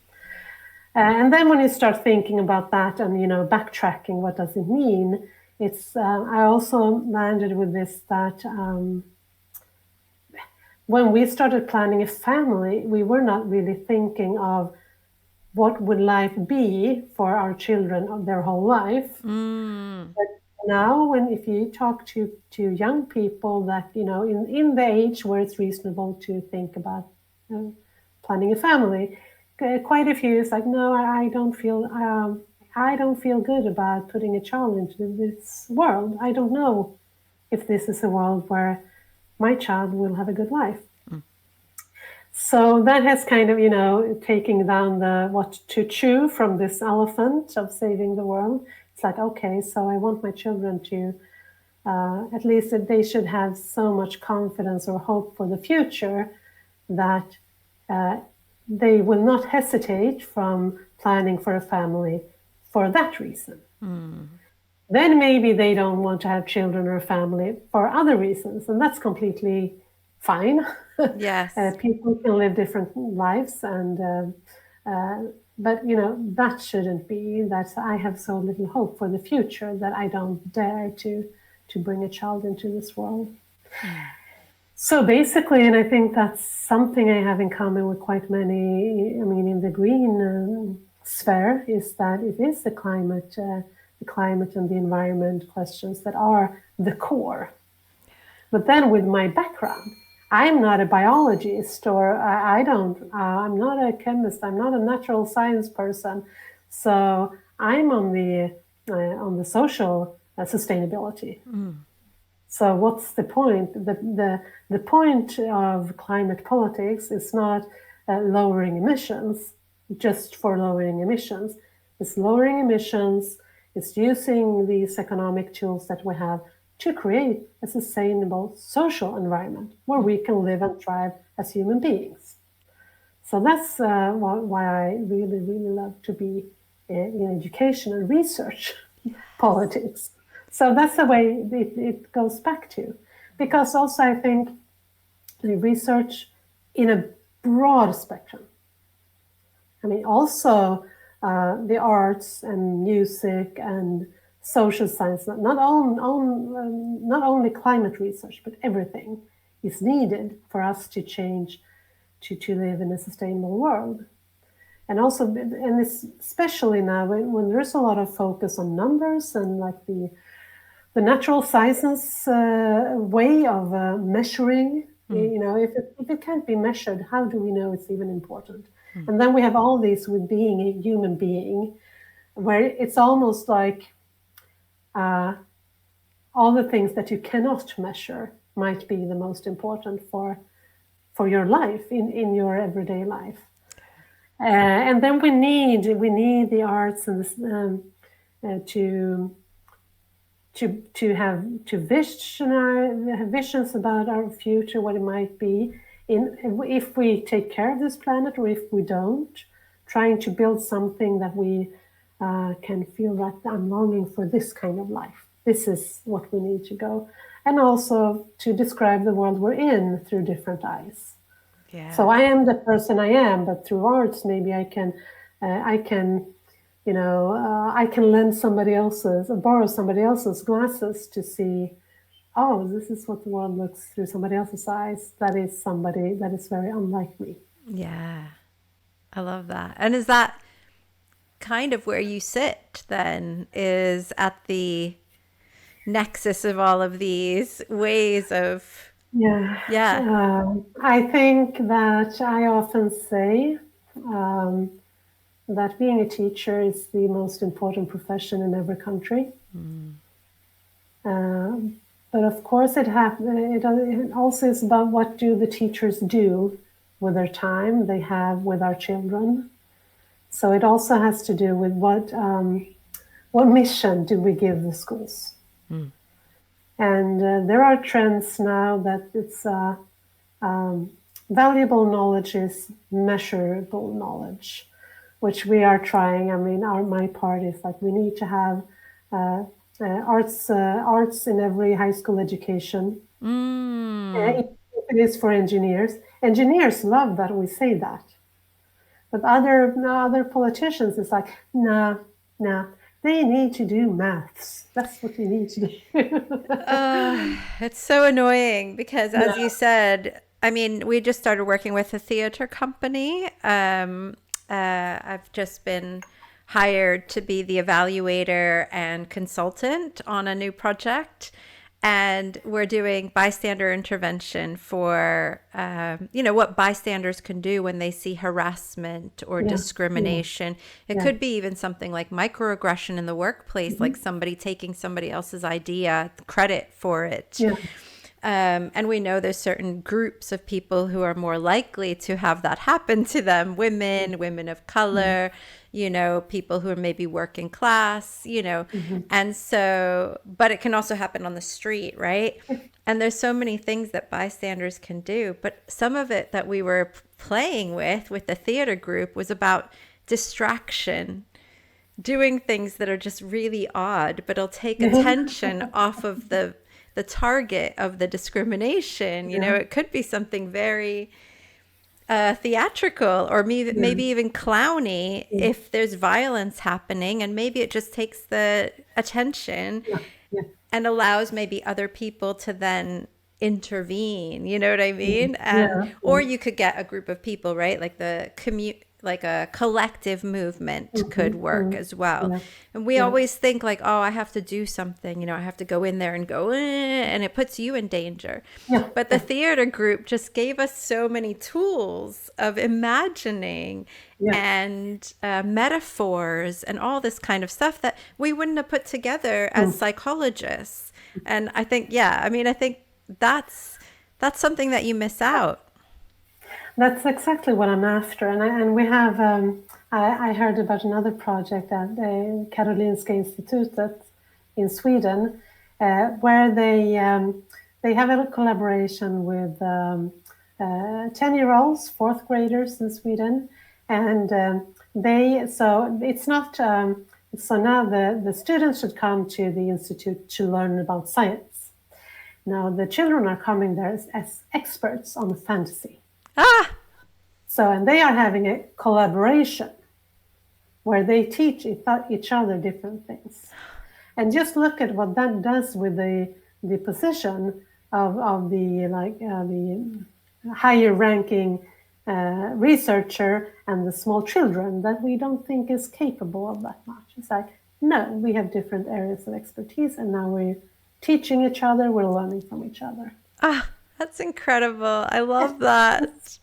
And then when you start thinking about that and, backtracking, what does it mean? It's I also landed with this, that when we started planning a family, we were not really thinking of what would life be for our children of their whole life. But now, if you talk to young people that, in the age where it's reasonable to think about planning a family, quite a few is like, no, I don't feel good about putting a child into this world. I don't know if this is a world where my child will have a good life. So that has kind of, taking down the what to chew from this elephant of saving the world. It's like, okay, so I want my children to, at least that they should have so much confidence or hope for the future that they will not hesitate from planning for a family for that reason. Then maybe they don't want to have children or family for other reasons, and that's completely fine. Yes. People can live different lives, and but that shouldn't be that I have so little hope for the future that I don't dare to bring a child into this world. So basically, and I think that's something I have in common with quite many, I mean, in the green sphere, is that it is the climate and the environment questions that are the core. But then with my background, I'm not a biologist, or I'm not a chemist, I'm not a natural science person. So I'm on the social sustainability. So what's the point? The point of climate politics is not lowering emissions just for lowering emissions. It's lowering emissions. It's using these economic tools that we have to create a sustainable social environment where we can live and thrive as human beings. So that's why I really, really love to be in education and research politics. So that's the way it goes back to. Because also I think the research in a broad spectrum. I mean, also the arts and music and social science, not only climate research, but everything is needed for us to change to live in a sustainable world. And also, and especially now when there's a lot of focus on numbers and like the natural sciences way of measuring, if it can't be measured, how do we know it's even important? And then we have all these with being a human being, where it's almost like all the things that you cannot measure might be the most important for your life in your everyday life. And then we need the arts and to have visions about our future, what it might be, if we take care of this planet or if we don't, trying to build something that we can feel that I'm longing for this kind of life. This is what we need to go. And also to describe the world we're in through different eyes. Yeah. So I am the person I am, but through arts, maybe I can lend somebody else's, or borrow somebody else's glasses to see, oh, this is what the world looks through somebody else's eyes. That is somebody that is very unlike me. Yeah. I love that. And is that kind of where you sit then, is at the nexus of all of these ways of... Yeah. I think that I often say that being a teacher is the most important profession in every country. But of course, it also is about what do the teachers do with their time they have with our children. So it also has to do with what mission do we give the schools. And there are trends now that it's valuable knowledge is measurable knowledge, which we are trying. I mean, my part is like we need to have arts in every high school education. If it is for engineers. Engineers love that we say that. But other politicians, it's like, nah, they need to do maths. That's what they need to do. It's so annoying because, as you said, I mean, we just started working with a theater company. I've just been hired to be the evaluator and consultant on a new project. And we're doing bystander intervention for, what bystanders can do when they see harassment or discrimination. It could be even something like microaggression in the workplace, like somebody taking somebody else's idea, credit for it. And we know there's certain groups of people who are more likely to have that happen to them. Women of color, people who are maybe working class, and so, but it can also happen on the street, right? And there's so many things that bystanders can do. But some of it that we were playing with the theater group was about distraction. doing things that are just really odd, but it'll take attention off of the target of the discrimination. You know, Yeah, it could be something very theatrical, or yeah, maybe even clowny yeah, if there's violence happening, and maybe it just takes the attention yeah, yeah, and allows maybe other people to then intervene, you know what I yeah, mean? And yeah, or you could get a group of people, right? Like the commute, like a collective movement could work as well. yeah, And we yeah, always think like, oh, I have to do something, you know, I have to go in there and go, and it puts you in danger. yeah, But the yeah, theater group just gave us so many tools of imagining yeah. and metaphors and all this kind of stuff that we wouldn't have put together as Mm. psychologists. And I think, yeah, I mean, I think that's something that you miss out. That's exactly what I'm after. And we have, I heard about another project at the Karolinska Institutet in Sweden, where they have a collaboration with 10-year-olds, fourth graders in Sweden. And so it's not, so now the students should come to the Institute to learn about science. Now the children are coming there as experts on fantasy. Ah, So, and they are having a collaboration where they teach each other different things. And just look at what that does with the position of the higher ranking researcher and the small children that we don't think is capable of that much. It's like, no, we have different areas of expertise, and now we're teaching each other, we're learning from each other. ah, that's incredible. I love that.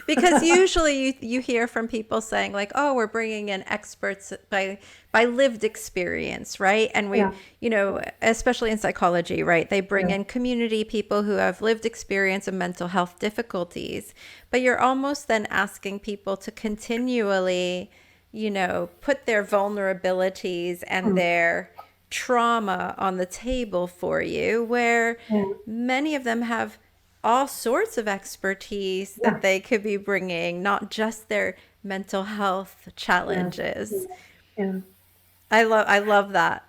Because usually you hear from people saying like, "Oh, we're bringing in experts by lived experience, right?" And we, Yeah, you know, especially in psychology, right? They bring yeah, in community people who have lived experience of mental health difficulties. But you're almost then asking people to continually, you know, put their vulnerabilities and mm, their trauma on the table for you, where yeah, many of them have all sorts of expertise yeah, that they could be bringing, not just their mental health yeah, challenges. yeah. I love that.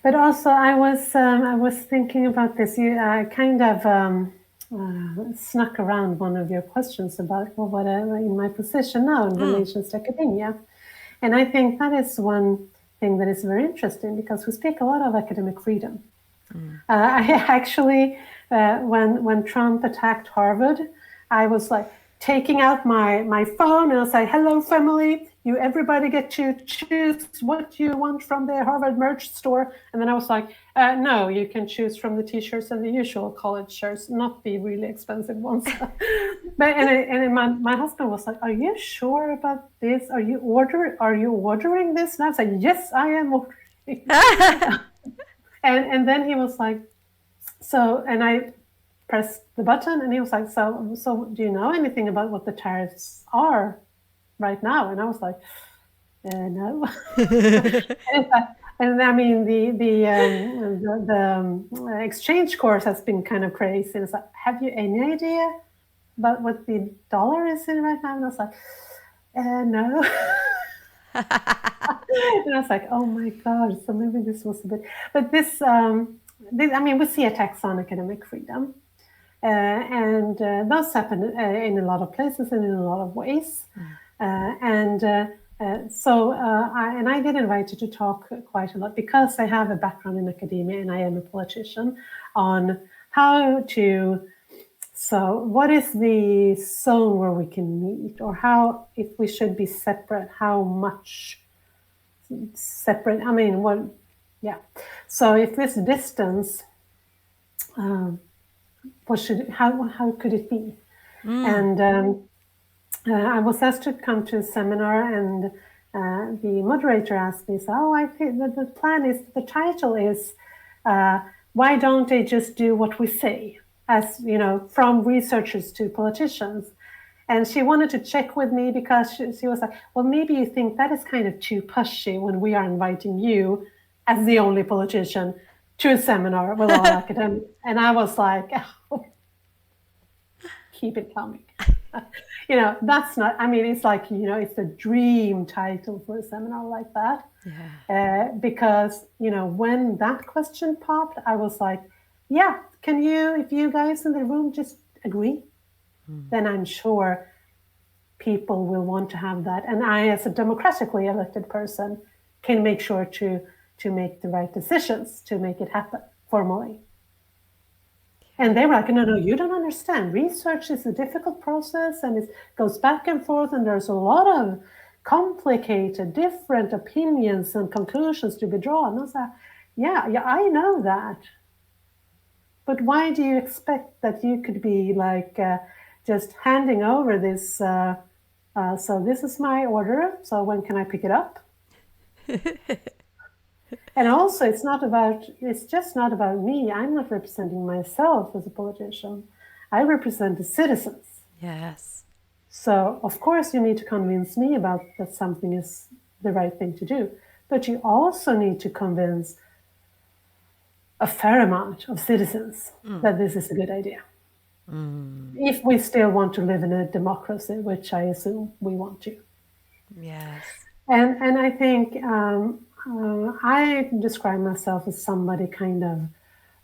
But also, I was thinking about this. You kind of snuck around one of your questions about well, what in my position now in Mm, relations to academia, and I think that is one thing that is very interesting because we speak a lot of academic freedom. mm. I actually, when Trump attacked Harvard, I was like taking out my phone and I was like, "Hello, family! You everybody get to choose what you want from the Harvard merch store." And then I was like, "No, you can choose from the T-shirts and the usual college shirts, not the really expensive ones." And my husband was like, "Are you sure about this? Are you ordering this?" And I was like, "Yes, I am ordering." And then he was like, so, and I pressed the button and he was like, so do you know anything about what the tariffs are right now? And I was like, no. And I mean, the exchange course has been kind of crazy. And it's like, have you any idea about what the dollar is in right now? And I was like, no. And I was like, oh my God, so maybe this was a bit, but I mean, we see attacks on academic freedom. And those happen in a lot of places and in a lot of ways. And so I get invited to talk quite a lot because I have a background in academia and I am a politician on how to. So, what is the zone where we can meet, or how, if we should be separate, how much separate? I mean, what? Yeah. So, if this distance, how could it be? Mm. And I was asked to come to a seminar, and the moderator asked me, "So, oh, I think that the plan is the title is why don't they just do what we say?" As you know, from researchers to politicians. And she wanted to check with me because she was like, "Well, maybe you think that is kind of too pushy when we are inviting you as the only politician to a seminar with all academics." And I was like, oh, keep it coming. That's not, I mean, it's like, it's the dream title for a seminar like that. Yeah. Because, when that question popped, I was like, yeah, if you guys in the room just agree, then I'm sure people will want to have that. And I, as a democratically elected person, can make sure to make the right decisions to make it happen formally. And they were like, no, you don't understand. Research is a difficult process and it goes back and forth, and there's a lot of complicated, different opinions and conclusions to be drawn. I was like, yeah, I know that. But why do you expect that you could be like just handing over this? So this is my order. So when can I pick it up? And also, it's just not about me. I'm not representing myself as a politician. I represent the citizens. Yes. So, of course, you need to convince me about that something is the right thing to do. But you also need to convince a fair amount of citizens that this is a good idea. If we still want to live in a democracy, which I assume we want to. Yes. And I think I describe myself as somebody kind of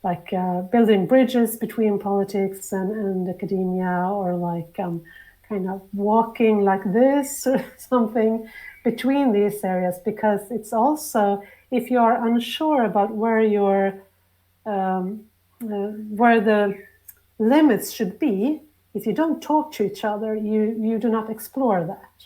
like building bridges between politics and academia, or like kind of walking like this or something between these areas, because it's also, if you are unsure about where the limits should be, if you don't talk to each other, you do not explore that.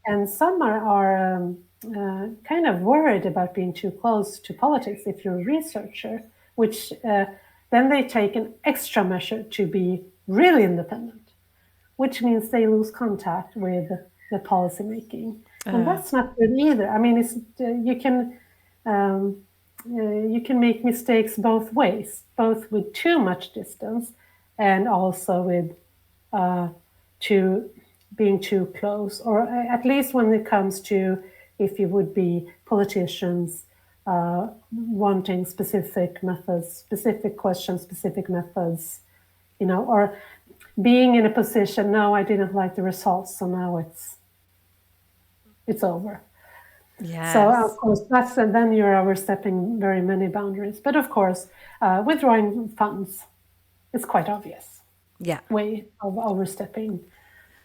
And some are kind of worried about being too close to politics if you're a researcher, which then they take an extra measure to be really independent, which means they lose contact with the policy making. And that's not good either. I mean, you can make mistakes both ways, both with too much distance and also with to being too close, or at least when it comes to if you would be politicians wanting specific methods, specific questions, specific methods, or being in a position, no, I didn't like the results, so now it's over. Yes. So of course and then you're overstepping very many boundaries. But of course, withdrawing funds is quite obvious Yeah. way of overstepping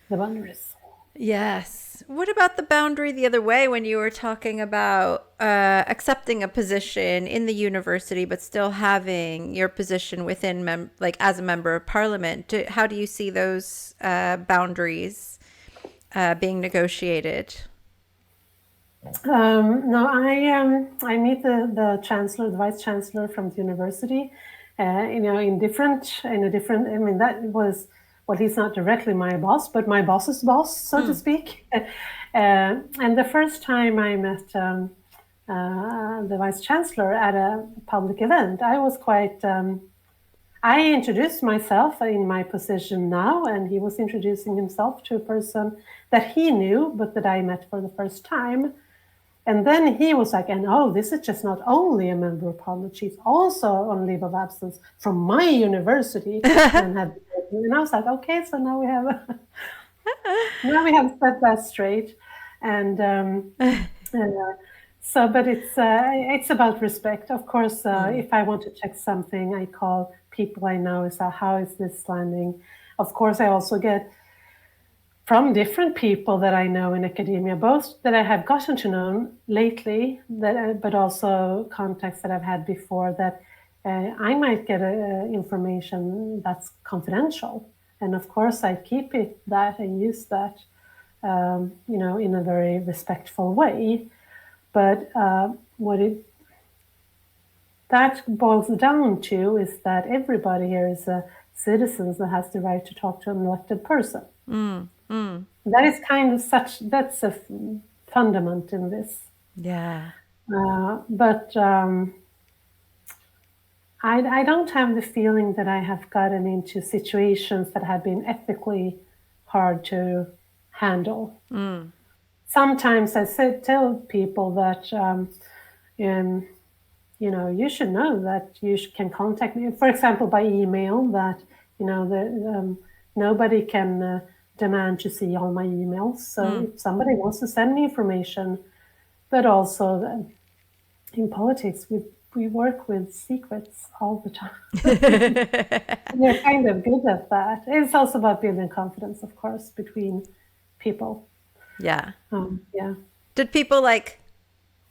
the boundaries. Yes. What about the boundary the other way when you were talking about accepting a position in the university, but still having your position within, like as a member of parliament? How do you see those boundaries being negotiated? No, I meet the chancellor, the vice chancellor from the university, in a different. I mean, that was, well, he's not directly my boss, but my boss's boss, so to speak. And the first time I met the vice chancellor at a public event, I was quite. I introduced myself in my position now, and he was introducing himself to a person that he knew, but that I met for the first time. And then he was like, and this is just not only a member of parliament, she's also on leave of absence from my university. and I was like, okay, so now we have set that straight. And but it's about respect. Of course, if I want to check something, I call people I know. How is this landing? Of course, I also get from different people that I know in academia, both that I have gotten to know lately, but also contacts that I've had before, that I might get information that's confidential. And of course, I keep that and use that, in a very respectful way. But that boils down to is that everybody here is a citizen that has the right to talk to an elected person. That is that's a fundament in this. Yeah. But I don't have the feeling that I have gotten into situations that have been ethically hard to handle. Sometimes I tell people that, you should know that you can contact me, for example, by email, that, nobody can demand to see all my emails. So if somebody wants to send me information, but also in politics, we work with secrets all the time. We're kind of good at that. It's also about building confidence, of course, between people. Yeah. Yeah. Did people like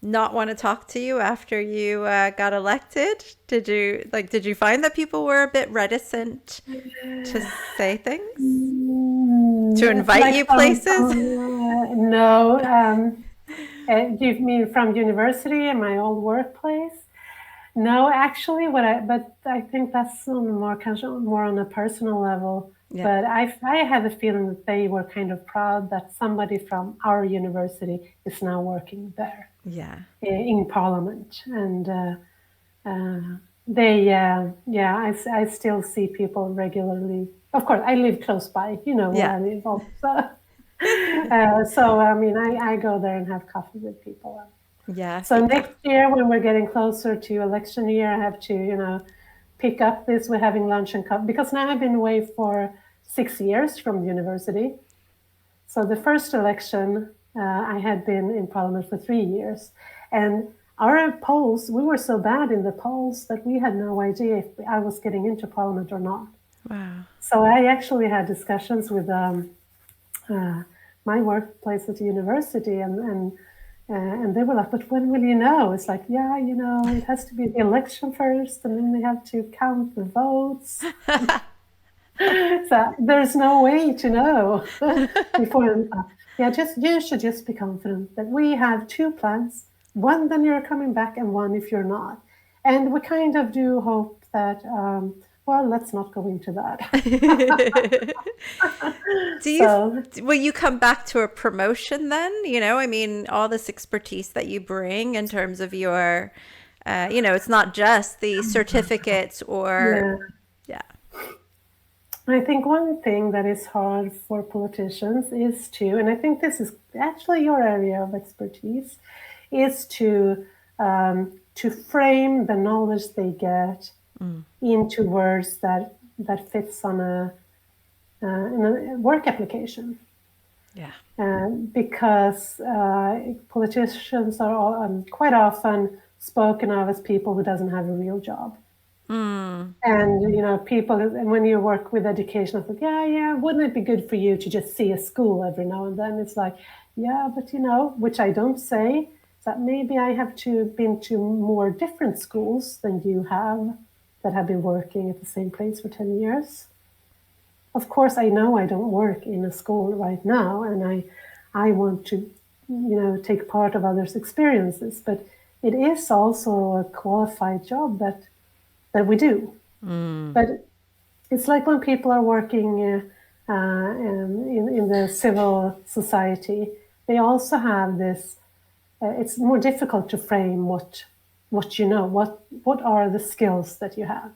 not want to talk to you after you got elected? Did you find that people were a bit reticent to say things? To invite you places? No. Do you mean from university and my old workplace? No, actually, but I think that's on more on a personal level. Yeah. But I have a feeling that they were kind of proud that somebody from our university is now working there. Yeah. In Parliament, and I still see people regularly. Of course, I live close by, where I live also. So I mean, I go there and have coffee with people. Yeah. So next year, when we're getting closer to election year, I have to, pick up this. We're having lunch and coffee because now I've been away for 6 years from university. So the first election, I had been in Parliament for 3 years, and our polls, we were so bad in the polls that we had no idea if I was getting into Parliament or not. Wow. So I actually had discussions with my workplace at the university, and they were like, "But when will you know?" It's like, yeah, it has to be the election first, and then they have to count the votes. So there's no way to know before. You should just be confident that we have 2 plans. One, then you're coming back, and one if you're not. And we kind of do hope that. Well, let's not go into that. Will you come back to a promotion then? I mean, all this expertise that you bring in terms of your, it's not just the certificates or, yeah. I think one thing that is hard for politicians is and I think this is actually your area of expertise, is to frame the knowledge they get into words that fits on in a work application. Yeah. Because politicians are quite often spoken of as people who doesn't have a real job. And people, when you work with education, it's like, yeah, wouldn't it be good for you to just see a school every now and then? It's like, yeah, but which I don't say, that maybe I have been to more different schools than you have that have been working at the same place for 10 years. Of course, I know I don't work in a school right now, and I want to, take part of others' experiences, but it is also a qualified job that we do. But it's like when people are working in the civil society, they also have this. It's more difficult to frame what you know. What are the skills that you have?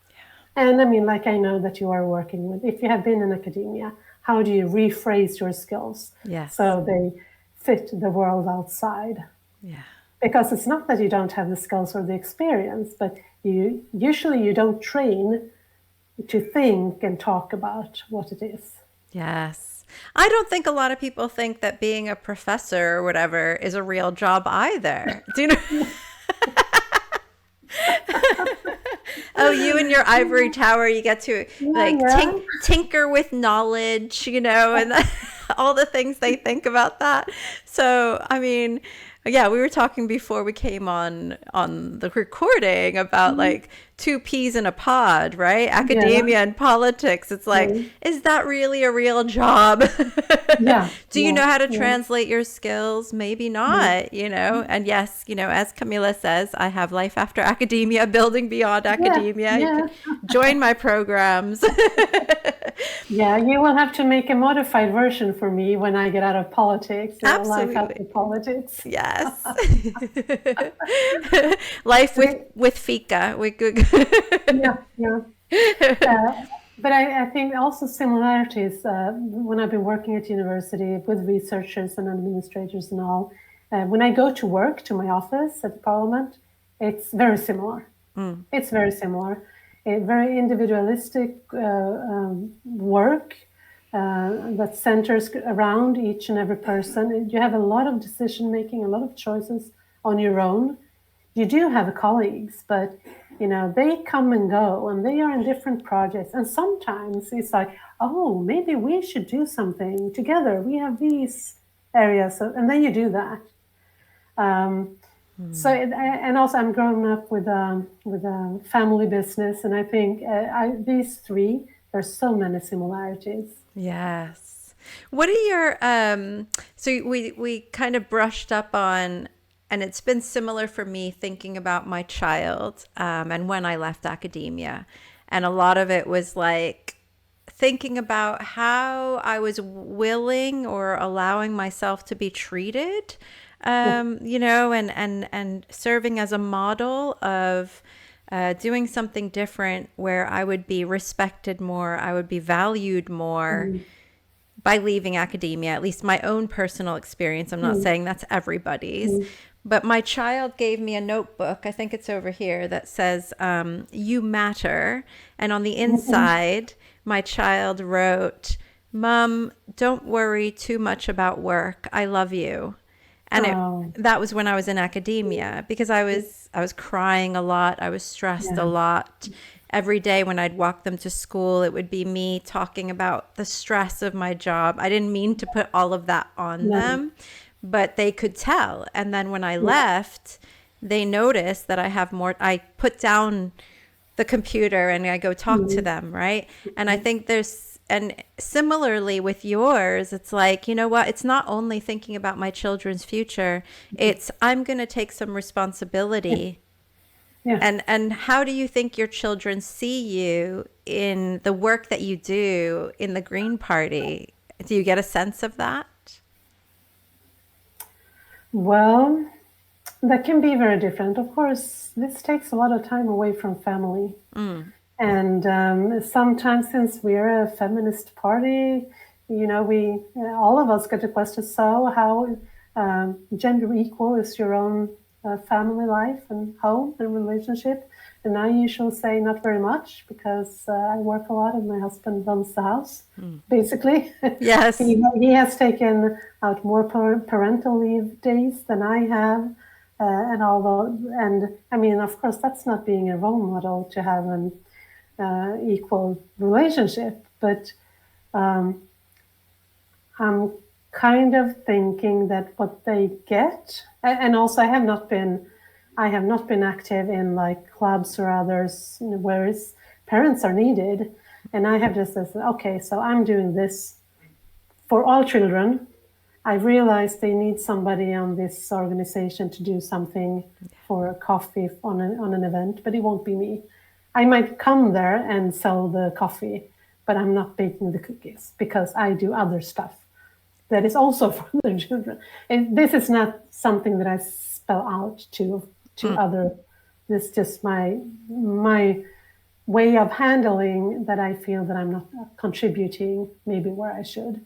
Yeah. And I mean, like I know that you are working with. If you have been in academia, how do you rephrase your skills so they fit the world outside? Yeah. Because it's not that you don't have the skills or the experience, but you don't train to think and talk about what it is. Yes. I don't think a lot of people think that being a professor or whatever is a real job either. Do you know? Oh, you and your ivory tower, you get to tinker with knowledge, and all the things they think about that. So, I mean, yeah, we were talking before we came on the recording about like 2 peas in a pod, right? Academia and politics. It's like, is that really a real job? Do you know how to translate your skills? Maybe not, And yes, as Camilla says, I have life after academia, building beyond academia. You can join my programs. Yeah, you will have to make a modified version for me when I get out of politics. Absolutely. Life after politics. Yes. Life with fika. We could. Yeah. But I think also similarities when I've been working at university with researchers and administrators and all. When I go to work to my office at the Parliament, it's very similar. It's very similar. a very individualistic work that centers around each and every person. You have a lot of decision making, a lot of choices on your own. You do have colleagues, but they come and go, and they are in different projects. And sometimes it's like, oh, maybe we should do something together. We have these areas, and then you do that. So, and also, I'm growing up with a family business, and I think these three, there's so many similarities. Yes. What are your so we kind of brushed up on, and it's been similar for me thinking about my child and when I left academia. And a lot of it was like thinking about how I was willing or allowing myself to be treated, Yeah. and serving as a model of doing something different where I would be respected more, I would be valued more Mm, by leaving academia, at least my own personal experience. I'm not mm, saying that's everybody's, mm, but my child gave me a notebook. I think it's over here that says, "You matter." And on the mm. inside, my child wrote, "Mom, don't worry too much about work. I love you." And Oh, that was when I was in academia, because I was crying a lot. I was stressed a yeah, lot. Every day when I'd walk them to school, it would be me talking about the stress of my job. I didn't mean to put all of that on no, them, but they could tell. And then when I yeah, left, they noticed that I put down the computer and I go talk to mm, them, right? And I think and similarly with yours, it's like, you know what? It's not only thinking about my children's future, it's I'm going to take some yeah, responsibility. yeah. And how do you think your children see you in the work that you do in the Green Party? Do you get a sense of that? Well, that can be very different. Of course, this takes a lot of time away from family. Mm. And sometimes, since we're a feminist party, we all of us get the question: so, how gender equal is your own family life and home and relationship? And I usually say not very much, because I work a lot and my husband runs the house. Basically, Yes. he has taken out more parental leave days than I have. And I mean, of course, that's not being a role model to have an equal relationship. But I'm kind of thinking that what they get, and also I have not been active in like clubs or others, where parents are needed, and I have just said, okay, so I'm doing this for all children. I realize they need somebody on this organization to do something for a coffee on an event, but it won't be me. I might come there and sell the coffee, but I'm not baking the cookies because I do other stuff that is also for the children. And this is not something that I spell out to Mm. other. This is just my way of handling that. I feel that I'm not contributing maybe where I should.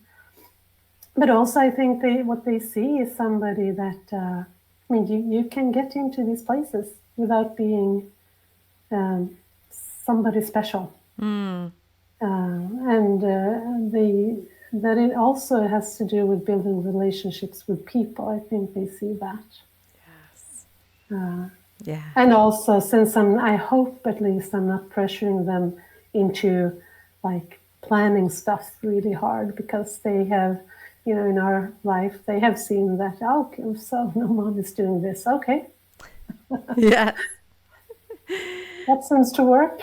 But also, I think what they see is somebody that, I mean, you can get into these places without being somebody special. Mm. And that it also has to do with building relationships with people. I think they see that. Yes. Yeah. And also, since I hope at least I'm not pressuring them into like planning stuff really hard, because they have, in our life, they have seen that, okay, so no, mom is doing this. Okay, Yes. that seems to work.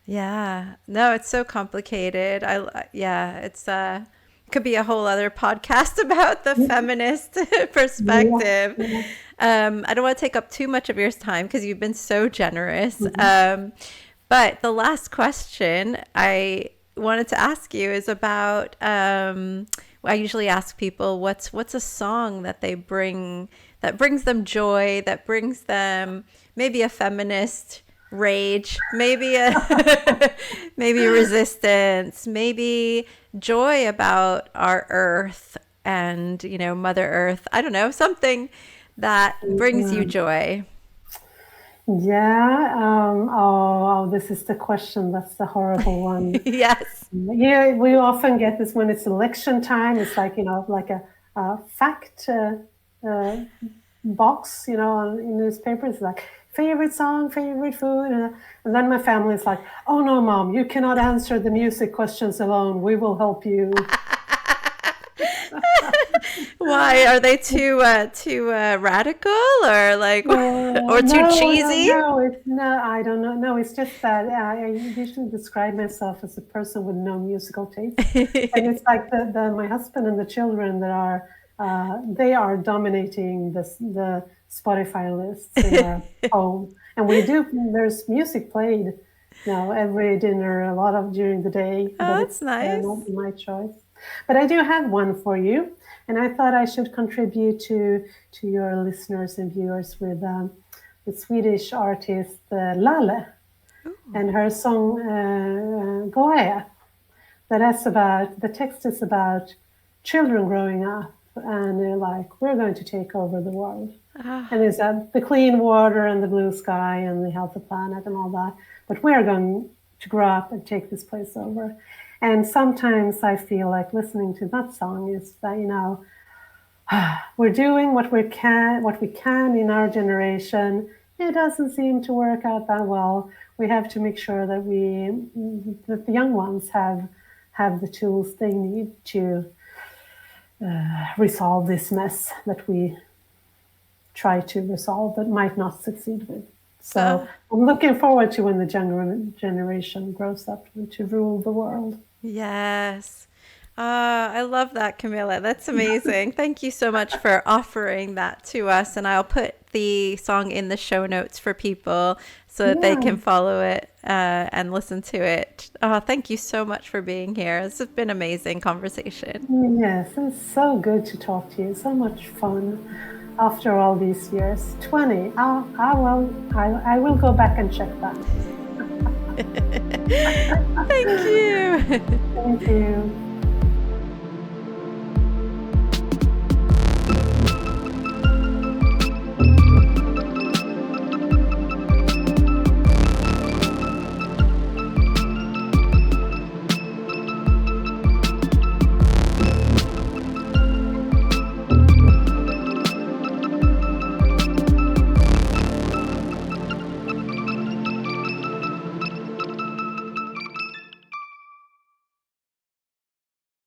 Yeah. No, it's so complicated. Yeah, could be a whole other podcast about the feminist Yeah, perspective. yeah. I don't want to take up too much of your time because you've been so generous. Mhm. But the last question I wanted to ask you is about, I usually ask people what's a song that that brings them joy, that brings them maybe a feminist rage, maybe a maybe resistance, maybe joy about our earth and, Mother Earth. I don't know, something that brings you joy. Yeah. This is the question. That's the horrible one. Yes. Yeah, we often get this when it's election time. It's like, like a fact box, in newspapers, like favorite song, favorite food. And then my family is like, oh no, mom, you cannot answer the music questions alone. We will help you. Why are they too radical or like or too cheesy? I don't know. No, it's just that I usually describe myself as a person with no musical taste, and it's like my husband and the children that are they are dominating the Spotify lists in our home, and there's music played, every dinner, a lot of during the day, Oh, but that's it's nice. not my choice. But I do have one for you, and I thought I should contribute to your listeners and viewers with the Swedish artist Lalle Ooh. and her song Goya. The text is about children growing up, and they're like, we're going to take over the world. Ah, And it's the clean water and the blue sky and the healthy planet and all that. But we're going to grow up and take this place over. And sometimes I feel like listening to that song is that, we're doing what we can in our generation. It doesn't seem to work out that well. We have to make sure that that the young ones have the tools they need to resolve this mess that we try to resolve but might not succeed with. So ah, I'm looking forward to when the younger generation grows up to rule the world. yes. I love that, Camilla. That's amazing. Thank you so much for offering that to us. And I'll put the song in the show notes for people so that they Yeah, can follow it and listen to it. Oh, thank you so much for being here. This has been an amazing conversation. yes, it's so good to talk to you. So much fun after all these years. 20. I will go back and check that. Thank you. Thank you.